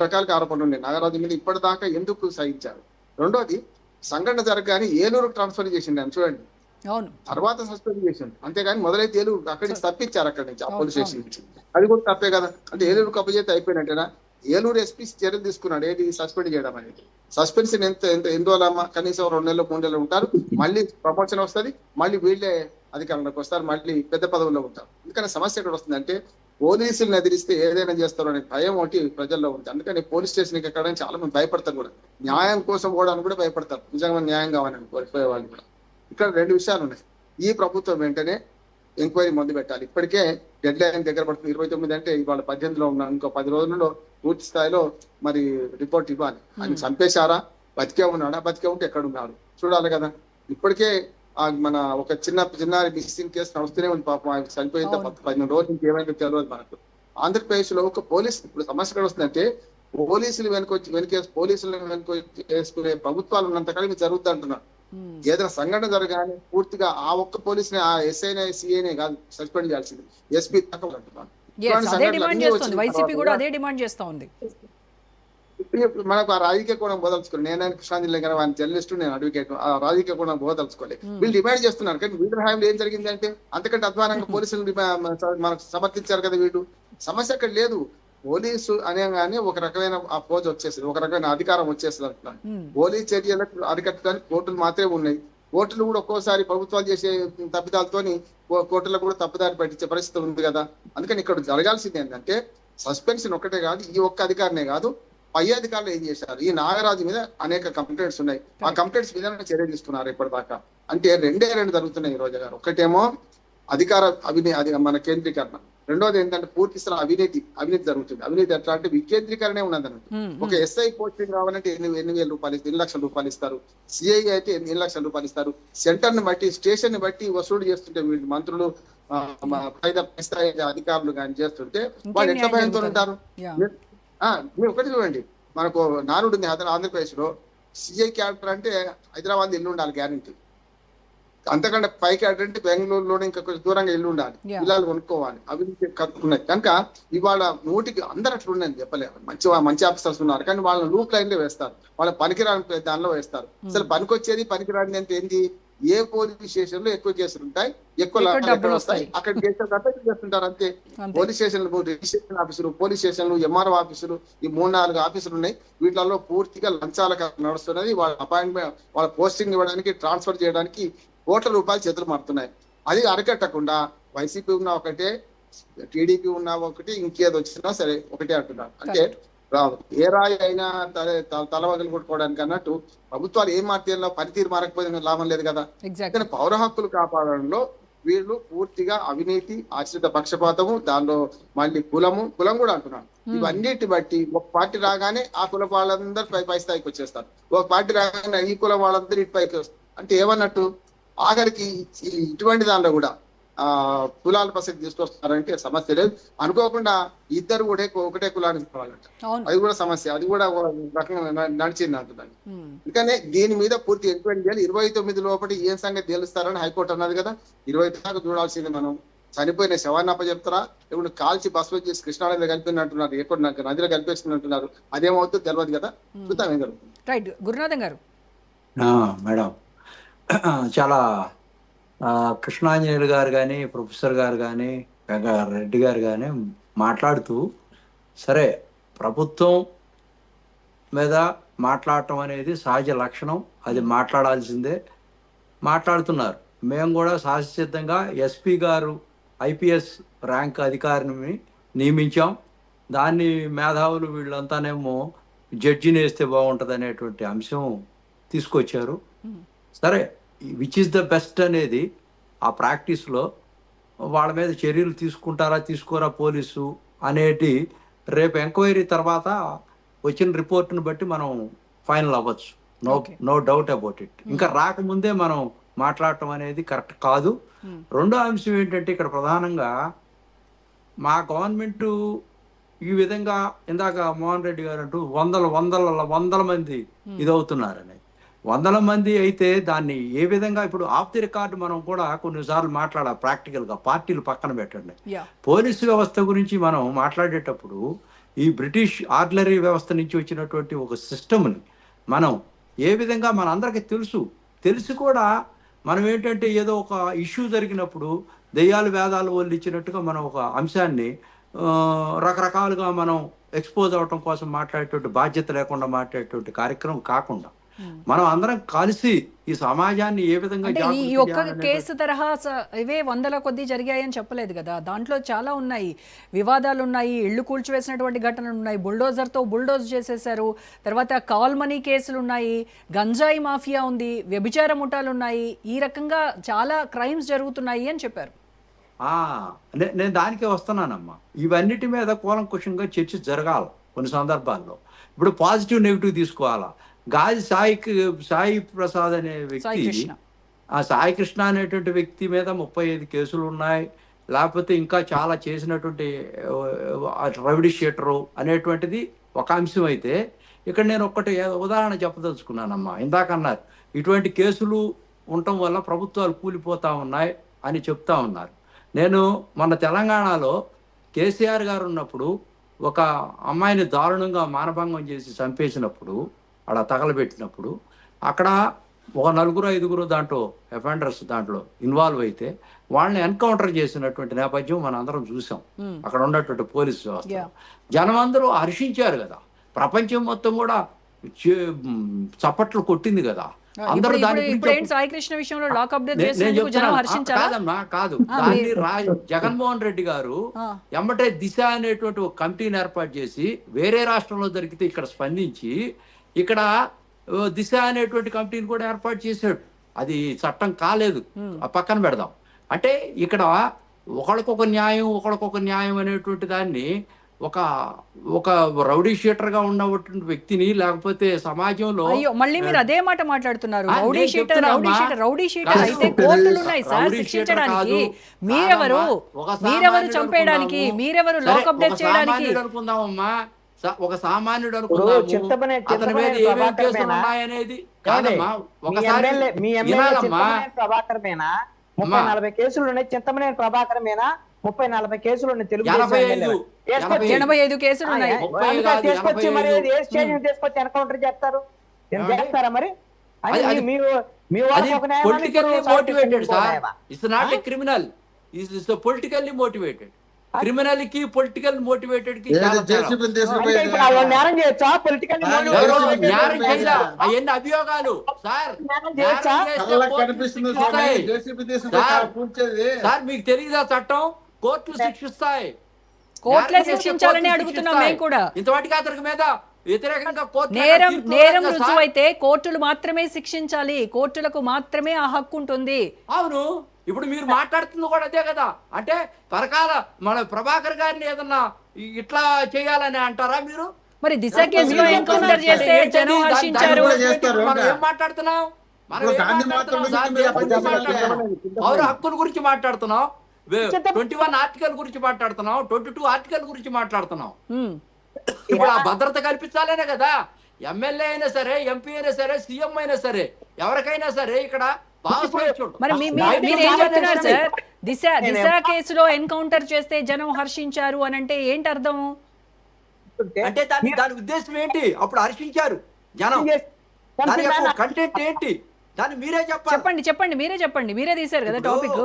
రకాలుగా ఆరోపణలు ఉన్నాయి నాగరాజు మీద. ఇప్పటిదాకా ఎందుకు సహించారు? రెండోది, సంఘటన జరగగానే ఏలూరుకు ట్రాన్స్ఫర్ చేసిండు అని చూడండి, తర్వాత సస్పెండ్ చేసిండు. అంతేగాని మొదలైతే ఏలూరు అక్కడి నుంచి తప్పించారు, అక్కడి నుంచి ఆ పోలీస్ స్టేషన్ నుంచి. అది కూడా తప్పే కదా. అంటే ఏలూరుకు అప్పచేస్తే అయిపోయినట్టేనా? ఏలూరు ఎస్పీ చర్యలు తీసుకున్నాడు, ఏది సస్పెండ్ చేయడం అనేది. సస్పెన్షన్ ఎన్ని రోజులమ్మా? కనీసం 2 నెలలు 3 నెలలు ఉంటారు, మళ్ళీ ప్రమోషన్ వస్తుంది, మళ్ళీ వీళ్ళే అధికారంలోకి వస్తారు, మళ్ళీ పెద్ద పదవుల్లో ఉంటారు. ఎందుకని సమస్య ఎక్కడ వస్తుందంటే పోలీసులను ఎదిరిస్తే ఏదైనా చేస్తారు అనే భయం ఒకటి ప్రజల్లో ఉంది. అందుకని పోలీస్ స్టేషన్కి ఎక్కడానికి చాలా మంది భయపడతారు కూడా, న్యాయం కోసం పోవడానికి కూడా భయపడతారు. నిజంగా న్యాయం కావాలని కోల్పోయే వాళ్ళు కూడా. ఇక్కడ 2 విషయాలు ఉన్నాయి. ఈ ప్రభుత్వం వెంటనే ఎంక్వైరీ మొదలు పెట్టాలి. ఇప్పటికే డెడ్ లైన్ దగ్గర పడుతుంది, 29 అంటే ఇవాళ 18లో ఉన్నాం. ఇంకో 10 రోజుల్లో పూర్తి స్థాయిలో మరి రిపోర్ట్ ఇవ్వాలి. ఆయన చంపేశారా, బతికే ఉన్నాడా, బతికే ఉంటే ఎక్కడ ఉన్నారు చూడాలి కదా. ఇప్పటికే మన ఒక చిన్న మిస్సింగ్ కేసు నడుస్తూనే ఉంది. పాపం ఆయన చనిపోయిన 15 రోజుల నుంచి ఏమైందో తెలియదు మనకు. ఆంధ్రప్రదేశ్ లో ఒక పోలీస్ ఇప్పుడు సమస్య ఎక్కడ వస్తుందంటే పోలీసులు పోలీసులను వెనుకొచ్చేసుకునే ప్రభుత్వాలు ఉన్నంతకాలం ఇది జరుగుతుంది అంటున్నారు. ఏదైనా సంఘటన జరగానే పూర్తిగా ఆ ఒక్క పోలీసుని, ఆ ఎస్ఐనే సిఐనే కాదు సస్పెండ్ చేయాల్సింది, ఎస్పీ దాకా అంటున్నారు. మనకు ఆ రాజకీయ కోణం బోదలుచుకోవాలి. నేను కృష్ణా జిల్లా గారు ఆయన జర్నలిస్ట్, నేను అడ్వకేట్. ఆ రాజకీయ కోణం బోదలుచుకోవాలి. వీళ్ళు డిమాండ్ చేస్తున్నారు కానీ వీళ్ళ హామీలు ఏం జరిగింది అంటే అంతకంటే అధ్వానంగా పోలీసులు మనకు సమర్థించారు కదా వీళ్ళు. సమస్య అక్కడ లేదు. పోలీసు అనేగానే ఒక రకమైన ఆ పోజ్ వచ్చేసింది, ఒక రకమైన అధికారం వచ్చేసింది అంటున్నాను. పోలీస్ చర్యలకు అరికట్టడానికి కోర్టులు మాత్రమే ఉన్నాయి. కోర్టులు కూడా ఒక్కోసారి ప్రభుత్వాలు చేసే తప్పిదాలతోని కోర్టులకు కూడా తప్పుదారి పట్టించే పరిస్థితి ఉంది కదా. అందుకని ఇక్కడ జరగాల్సింది ఏంటంటే సస్పెన్షన్ ఒక్కటే కాదు, ఈ ఒక్క అధికారినే కాదు, పై అధికారులు ఏం చేశారు. ఈ నాగరాజు మీద అనేక కంప్లైంట్స్ ఉన్నాయి, ఆ కంప్లైంట్స్ మీద చర్య తీసుకున్నారు ఇప్పటిదాకా. అంటే 2 జరుగుతున్నాయి ఈ రోజు గారు. ఒకటేమో అధికార మన కేంద్రీకరణ, రెండోది ఏంటంటే పూర్తి స్థలం అవినీతి జరుగుతుంది. అవినీతి ఎట్లా అంటే వికేంద్రీకరణే ఉన్నది అన్నట్టు. ఒక ఎస్ఐ పోస్టింగ్ కావాలంటే 8,000 రూపాయలు, 2 లక్షల రూపాయలు ఇస్తారు. సిఐ అయితే 8 లక్షల రూపాయలు ఇస్తారు. సెంటర్ ని బట్టి, స్టేషన్ ని బట్టి వసూలు చేస్తుంటే వీళ్ళు మంత్రులు, స్థాయి అధికారులు కానీ చేస్తుంటే వాళ్ళు ఎట్లా భయంతో ఉంటారు? మీరు ఒకటి చూడండి, మనకు నానుడు ఉంది ఆంధ్రప్రదేశ్ లో, సిఐ క్యాడర్ అంటే హైదరాబాద్ ఇల్లు ఉండాలి గ్యారంటీ. అంతకంటే పై క్యాడర్ అంటే బెంగళూరులో ఇంకా కొంచెం దూరంగా ఇల్లు ఉండాలి, ఇల్లాలు కొనుక్కోవాలి. అవినీతి కట్టుకున్నాయి కనుక ఇవాళ 100కి అందరు అట్లా ఉన్నాయని చెప్పలేరు. మంచి ఆఫీసర్స్ ఉన్నారు కానీ వాళ్ళని లూప్ లైన్ లో వేస్తారు, వాళ్ళ పనికిరాని దానిలో వేస్తారు. అసలు పనికొచ్చేది పనికిరాని అంటే ఏంటి? ఏ పోలీస్ స్టేషన్ లో ఎక్కువ కేసులు ఉంటాయి, ఎక్కువ వస్తాయి, అక్కడ కేసులు కట్టడి చేస్తుంటారు అంతే. పోలీస్ స్టేషన్లు, రిజిస్ట్రేషన్ ఆఫీసులు, పోలీస్ స్టేషన్లు, ఎంఆర్ఓ ఆఫీసులు, ఈ 3-4 ఆఫీసులు ఉన్నాయి. వీటిలో పూర్తిగా లంచాలకు నడుస్తున్నది. వాళ్ళ అపాయింట్మెంట్, వాళ్ళ పోస్టింగ్ ఇవ్వడానికి, ట్రాన్స్ఫర్ చేయడానికి కోట్ల రూపాయలు చేతులు మారుతున్నాయి. అది అరికట్టకుండా వైసీపీ ఉన్నా ఒకటే, టీడీపీ ఉన్నా ఒకటి, ఇంకేది వచ్చినా సరే ఒకటే అంటున్నారు. అంటే ఏ రాయి అయినా తల వగలు కొట్టుకోవడానికి అన్నట్టు ప్రభుత్వాలు ఏం మార్తీలో పనితీరు మారకపోతే లాభం లేదు కదా. కానీ పౌర హక్కులు కాపాడడంలో వీళ్ళు పూర్తిగా అవినీతి, ఆశ్రిత పక్షపాతము, దానిలో మళ్ళీ కులం కూడా అంటున్నాను. ఇవన్నిటి బట్టి ఒక పార్టీ రాగానే ఆ కుల వాళ్ళందరూ పై స్థాయికి వచ్చేస్తారు, ఒక పార్టీ రాగానే ఈ కులం వాళ్ళందరూ ఇటు పైకి వస్తారు. అంటే ఏమన్నట్టు ఆఖరికి ఇటువంటి దానిలో కూడా కులాల ప్రసక్తి తీసుకొస్తున్నారంటే సమస్య లేదు. అనుకోకుండా ఇద్దరు కూడా ఒకటే కులానికి పోవాలంట, అది కూడా సమస్య, అది కూడా రకంగా నడిచింది అంటున్నాను. అందుకనే దీని మీద పూర్తి ఎంక్వైరీ చేయాలి. 29 లోపల ఏం సంగతి తెలుస్తారని హైకోర్టు అన్నది కదా. 20 దాకా చూడాల్సింది మనం. చనిపోయిన శవాన్ని అప్పచెప్తారా, ఇప్పుడు కాల్చి భస్మం చేసి కృష్ణానదిలో కలిపి అంటున్నారు, ఎక్కడ నాకు నదిలో కలిపేస్తుంది అంటున్నారు. అదేమవుతుందో తెలియదు కదా, చూద్దాం ఏం జరుగుతుంది. రైట్ గురునాథం గారు. మేడం, చాలా కృష్ణాంజనేయులు గారు కానీ, ప్రొఫెసర్ గారు కానీ, రెడ్డి గారు కానీ మాట్లాడుతూ, సరే ప్రభుత్వం మీద మాట్లాడటం అనేది సహజ లక్షణం, అది మాట్లాడాల్సిందే, మాట్లాడుతున్నారు. మేము కూడా సహజసిద్ధంగా ఎస్పీ గారు ఐపీఎస్ ర్యాంక్ అధికారిని నియమించాం, దాన్ని మేధావులు వీళ్ళంతానేమో జడ్జిని వేస్తే బాగుంటుంది అనేటువంటి అంశం తీసుకొచ్చారు. సరే, విచ్ ఇస్ ద బెస్ట్ అనేది ఆ ప్రాక్టీస్లో వాళ్ళ మీద చర్యలు తీసుకుంటారా తీసుకోరా పోలీసు అనేది రేపు ఎంక్వైరీ తర్వాత వచ్చిన రిపోర్ట్ని బట్టి మనం ఫైనల్ అవ్వచ్చు. No doubt about it. ఇంకా రాకముందే మనం మాట్లాడటం అనేది కరెక్ట్ కాదు. రెండో అంశం ఏంటంటే, ఇక్కడ ప్రధానంగా మా గవర్నమెంట్ ఈ విధంగా ఇందాక మోహన్ రెడ్డి గారు అంటూ వందల మంది ఇదవుతున్నారని, 100 మంది అయితే దాన్ని ఏ విధంగా ఇప్పుడు ఆఫ్ ది రికార్డు మనం కూడా కొన్నిసార్లు మాట్లాడాలి. ప్రాక్టికల్గా పార్టీలు పక్కన పెట్టండి, పోలీసు వ్యవస్థ గురించి మనం మాట్లాడేటప్పుడు ఈ బ్రిటిష్ ఆర్డినరీ వ్యవస్థ నుంచి వచ్చినటువంటి ఒక సిస్టమ్ని మనం ఏ విధంగా మన అందరికీ తెలిసి కూడా మనం ఏంటంటే ఏదో ఒక ఇష్యూ జరిగినప్పుడు దెయ్యాలు వేదాలు వాళ్ళు ఇచ్చినట్టుగా మనం ఒక అంశాన్ని రకరకాలుగా మనం ఎక్స్పోజ్ అవ్వటం కోసం మాట్లాడేటువంటి బాధ్యత లేకుండా మాట్లాడేటువంటి కార్యక్రమం కాకుండా మనం అందరం కలిసి ఈ సమాజాన్ని ఏ విధంగా ఈ ఒక్క కేసు తరహా ఇవే 100 కొద్దీ జరిగాయని చెప్పలేదు కదా, దాంట్లో చాలా ఉన్నాయి, వివాదాలు ఉన్నాయి, ఇళ్లు కూల్చివేసినటువంటి ఘటనలు ఉన్నాయి, బుల్డోజర్తో బుల్డోజ్ చేసేశారు, తర్వాత కాల్ మనీ కేసులు ఉన్నాయి, గంజాయి మాఫియా ఉంది, వ్యభిచార ముఠాలు ఉన్నాయి, ఈ రకంగా చాలా క్రైమ్స్ జరుగుతున్నాయి అని చెప్పారు. నేను దానికే వస్తున్నానమ్మా. ఇవన్నిటి మీద కూలంకుషంగా చర్చ జరగాలి. కొన్ని సందర్భాల్లో ఇప్పుడు పాజిటివ్ నెగిటివ్ తీసుకోవాలా. గాజి సాయి ప్రసాద్ అనే వ్యక్తి, సాయి కృష్ణ అనేటువంటి వ్యక్తి మీద 35 కేసులు ఉన్నాయి, లేకపోతే ఇంకా చాలా చేసినటువంటి రౌడీ షీటరు అనేటువంటిది ఒక అంశం అయితే, ఇక్కడ నేను ఒక్కటి ఉదాహరణ చెప్పదలుచుకున్నానమ్మా. ఇందాక అన్నారు ఇటువంటి కేసులు ఉండటం వల్ల ప్రభుత్వాలు కూలిపోతా ఉన్నాయి అని చెప్తా ఉన్నారు. నేను మన తెలంగాణలో కేసీఆర్ గారు ఉన్నప్పుడు ఒక అమ్మాయిని దారుణంగా మానభంగం చేసి చంపేసినప్పుడు, అలా తగలబెట్టినప్పుడు, అక్కడ ఒక 4-5 దాంట్లో అఫెండర్స్ దాంట్లో ఇన్వాల్వ్ అయితే వాళ్ళని ఎన్కౌంటర్ చేసినటువంటి నేపథ్యం మనం అందరం చూసాం. అక్కడ ఉన్నటువంటి పోలీసు వ్యవస్థ జనం అందరూ హర్షించారు కదా, ప్రపంచం మొత్తం కూడా చప్పట్లు కొట్టింది కదా. అందరూ కాదమ్మా, కాదు, దాన్ని జగన్మోహన్ రెడ్డి గారు ఎమ్మటే దిశ అనేటువంటి ఒక కమిటీని ఏర్పాటు చేసి, వేరే రాష్ట్రంలో దొరికితే ఇక్కడ స్పందించి ఇక్కడ దిశ అనేటువంటి కమిటీని కూడా ఏర్పాటు చేశాడు. అది చట్టం కాలేదు, పక్కన పెడదాం. అంటే ఇక్కడ ఒకళ్ళకొక న్యాయం అనేటువంటి దాన్ని ఒక రౌడీ షీటర్ గా ఉన్నటువంటి వ్యక్తిని, లేకపోతే సమాజంలో మళ్ళీ మీరు అదే మాట మాట్లాడుతున్నారు. రౌడీ షీటర్ అయితే కోర్టులు ఉన్నాయి సార్ శిక్షించడానికి. మీరెవరు చంపేయడానికి, మీరెవరు లాకప్ డెత్ చేయడానికి? అనుకుందామమ్మా, ఒక సామాన్యుడు అనుకుందాము, అతని మీద ఏమేమి కేసులు ఉన్నాయనేది కాదమ్మా. ఒకసారి ప్రభాకర్ మీద 30-40 కేసులు ఉన్నాయి, చింతమనేని ప్రభాకర్ మీద 30-40 కేసులు ఉన్నాయి. తెలుగు 85 కేసులు ఉన్నాయి. తీసుకొచ్చి మరి ఏ స్టేజ్ తీసుకొచ్చి ఎన్కౌంటర్ చేస్తారా మరి? Politically motivated sir, it's not a criminal, it's politically motivated. Criminal కి పొలిటికల్ మోటివేటెడ్ కి అవన్నీ అభియోగాలు సార్. సార్ మీకు తెలియదా చట్టం? కోర్టులు శిక్షిస్తాయి, కోర్టులే శిక్షించాలని అడుగుతున్నాం మేము కూడా. ఇంతవాటికి అతని మీద వ్యతిరేకంగా నేరం రుజువైతే కోర్టులు మాత్రమే శిక్షించాలి, కోర్టులకు మాత్రమే ఆ హక్కు ఉంటుంది. అవును, ఇప్పుడు మీరు మాట్లాడుతుంది కూడా అదే కదా. అంటే పరకాల మన ప్రభాకర్ గారిని ఏదన్నా ఇట్లా చేయాలని అంటారా మీరు? మరి దిశ కేసులో ఎన్కౌంటర్ చేస్తే జనం హర్షించారు. మనం ఏం మాట్లాడుతున్నాం? పౌర హక్కుల గురించి మాట్లాడుతున్నాం, 21 ఆర్టికల్ గురించి మాట్లాడుతున్నాం, 22 ఆర్టికల్ గురించి మాట్లాడుతున్నాం. ఇప్పుడు ఆ భద్రత కల్పించాలనే కదా. ఎమ్మెల్యే అయినా సరే, ఎంపీ అయినా సరే, సీఎం అయినా సరే, ఎవరికైనా సరే ఇక్కడ మరి మీరు ఏం చెప్తున్నారు సార్? దిశ కేసులో ఎన్కౌంటర్ చేస్తే జనం హర్షించారు అని అంటే ఏంటి అర్థం? అంటే దాని ఉద్దేశం ఏంటి? అప్పుడు హర్షించారు జనం, దాని యొక్క కంటెంట్ ఏంటి దాన్ని మీరే చెప్పండి మీరే చెప్పండి, మీరే తీశారు కదా టాపిక్.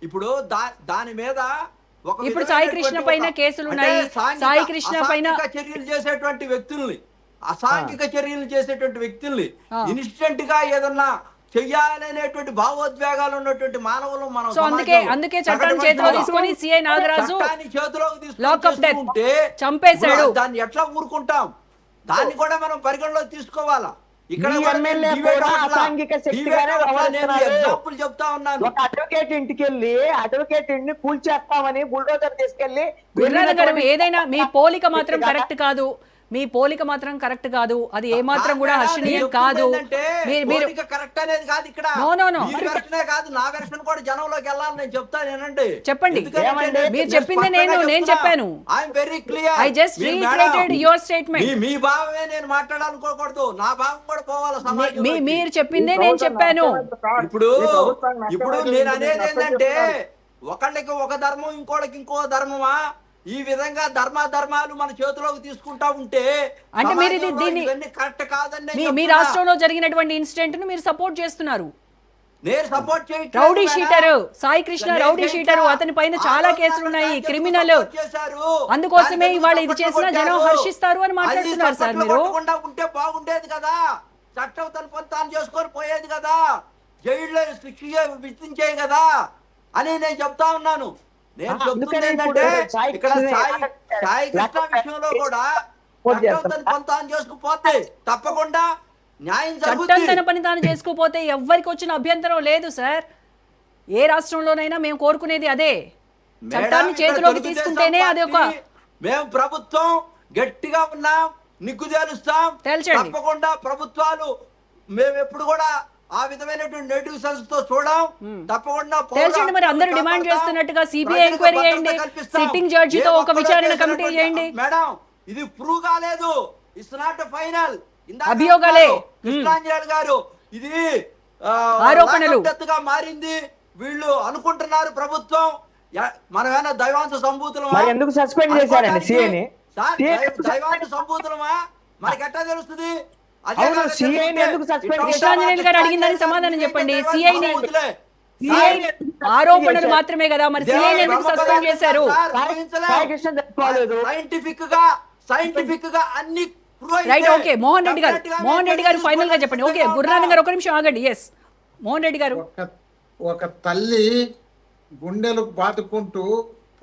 ఇప్పుడు దాని మీద ఇప్పుడు సాయి కృష్ణ పైన కేసులు ఉన్నాయి, సాయి కృష్ణ పైన చర్యలు చేసేటువంటి వ్యక్తుల్ని, అసాంఘిక చర్యలు చేసేటువంటి వ్యక్తుల్ని ఇన్స్టెంట్ గా ఏదన్నా చెయ్యాలనేటువంటి భావోద్వేగాలు ఉన్నటువంటి మానవులు మనం సో అందుకే చట్టం చేతిలో తీసుకొని సిఐ నాగరాజు లాకప్ డెత్ చంపేశాడు. దాన్ని ఎట్లా ఊరుకుంటాం? దాన్ని కూడా మనం పరిగణలోకి తీసుకోవాలా. ఇక్కడ ఎగ్జాంపుల్ చెప్తా ఉన్నాను. ఒక అడ్వకేట్ ఇంటికి వెళ్ళి అడ్వకేట్ ఇంటిని కూల్చేస్తామని బుల్డోజర్ తీసుకెళ్లి గురునాథ్ గారు ఏదైనా మీ పోలిక మాత్రం కరెక్ట్ కాదు, మీ పోలిక మాత్రం కరెక్ట్ కాదు, అది ఏ మాత్రం కూడా హర్షణీయం కాదు. మీరు కరెక్ట్ అనేది కాదు ఇక్కడ. నో కాదు, నా వెర్షన్ కూడా జనంలోకి వెళ్ళాలి. నేను చెప్తాను ఏనండి, చెప్పండి. మీరు చెప్పింది నేను చెప్పాను. I'm very clear. I just reiterated your statement. మీ భావమే నేను మాట్లాడాలనుకోకూడదు, నా భావం కూడా పోవాలి సమాజంలో. మీరు చెప్పిందే నేను చెప్పాను. ఇప్పుడు నేను అనేది ఏంటంటే, ఒకళ్ళకి ఒక ధర్మం ఇంకోళ్ళకి ఇంకో ధర్మమా? ఈ విధంగా ధర్మాలు మన చేతిలోకి తీసుకుంటా ఉంటే అంటే మీరు దీన్ని కరెక్ట్ కాదని మీ రాష్ట్రంలో జరిగినటువంటి ఇన్సిడెంట్ ను మీరు సపోర్ట్ చేస్తున్నారు. నేను సపోర్ట్ చేయట్లేదు. Rowdy sheeter Sai Krishna rowdy sheeter, అతని పైన చాలా కేసులు ఉన్నాయి, క్రిమినల్. అందుకోసమే ఇవాళ ఇది చేసినా జనం హర్షిస్తారు అని మాట్లాడుతున్నారు సార్. మీరు ఉంటే బాగుండేది కదా, చట్టం తన పని తాను చేసుకొని పోయేది కదా, జైల్లో శిక్ష విధించేది కదా అని నేను చెప్తా ఉన్నాను. నేను చెప్తుంది ఏంటంటే, ఇక్కడ సాయి కృష్ణ విషయంలో కూడా చట్టం తన పని తాను చేసుకుపోతే తప్పకుండా న్యాయం జరుగుతుంది. చట్టం తన పని తాను చేసుకోపోతే ఎవ్వరికి వచ్చిన అభ్యంతరం లేదు సార్. ఏ రాష్ట్రంలోనైనా మేము కోరుకునేది అదే, చట్టాన్ని చేతిలోకి తీసుకుంటేనే అది ఒక. మేము ప్రభుత్వం గట్టిగా ఉన్నాం, నిగ్గు తేలుస్తాం. తప్పకుండా ప్రభుత్వాలు మేము ఎప్పుడు కూడా ఆ విధమైనటువంటి నెగిటివ్ సెన్స్ తో చూడం. తప్పకుండా తెలిసింది. మరి అందరూ డిమాండ్ చేస్తున్నట్టుగా సిబిఐ ఎంక్వైరీ చేయండి, సిట్టింగ్ జడ్జితో ఒక విచారణ కమిటీ చేయండి. మేడం, ఇది ప్రూవ్ కాలేదు, ఇట్స్ నాట్ ఫైనల్. అభియోగాలే కృష్ణాంజలి గారు, ఇది ఆరోపణలు మారింది. వీళ్ళు అనుకుంటున్నారు ప్రభుత్వం మనమేనా దైవాంశ సంభూతులమా? ఎందుకు సస్పెండ్ చేశారండి సిఐని? దైవాంశ సంభూతులమా? మనకి ఎట్లా తెలుస్తుంది? కృష్ణాంజలి గారు అడిగిందని సమాధానం చెప్పండి. సిఐని ఆరోపణలు మాత్రమే కదా, మరి సిఐని ఎందుకు సస్పెండ్ చేశారు? సైంటిఫిక్ గా అన్ని రైట్. ఓకే, మోహన్ రెడ్డి గారు ఫైనల్ గా చెప్పండి. ఓకే, గురునాథ్ గారు ఒక నిమిషం ఆగండి. ఎస్, మోహన్ రెడ్డి గారు. ఒక తల్లి గుండెలు బాదుకుంటూ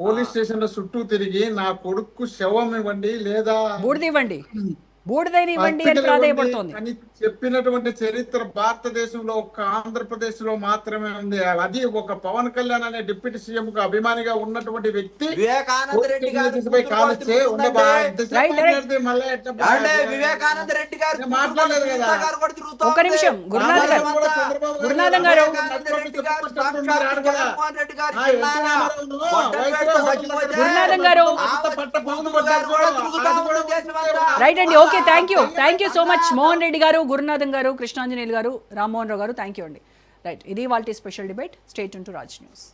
పోలీస్ స్టేషన్ లో చుట్టూ తిరిగి నా కొడుకు శవం ఇవ్వండి లేదా బూడిదివ్వండి బూడిదైనివ్వండి అని ప్రాధాయపడుతోంది అని చెప్పినటువంటి చరిత్ర భారతదేశంలో ఒక్క ఆంధ్రప్రదేశ్ లో మాత్రమే ఉంది. అది ఒక పవన్ కళ్యాణ్ అనే డిప్యూటీ సీఎం కు అభిమానిగా ఉన్నటువంటి వ్యక్తి వివేకానంద రెడ్డి గారు మాట్లాడలేదు కదా. ఒక నిమిషం, గురునాథ్ గారు రైట్ అండి. Okay, thank you so much Mohan Reddy గారు, గురునాథన్ గారు, కృష్ణాంజనేయులు గారు, రామ్మోహన్ రావు గారు. థ్యాంక్ యూ అండి. రైట్, ఇది వాళ్ళ special debate. Stay tune to Raj news.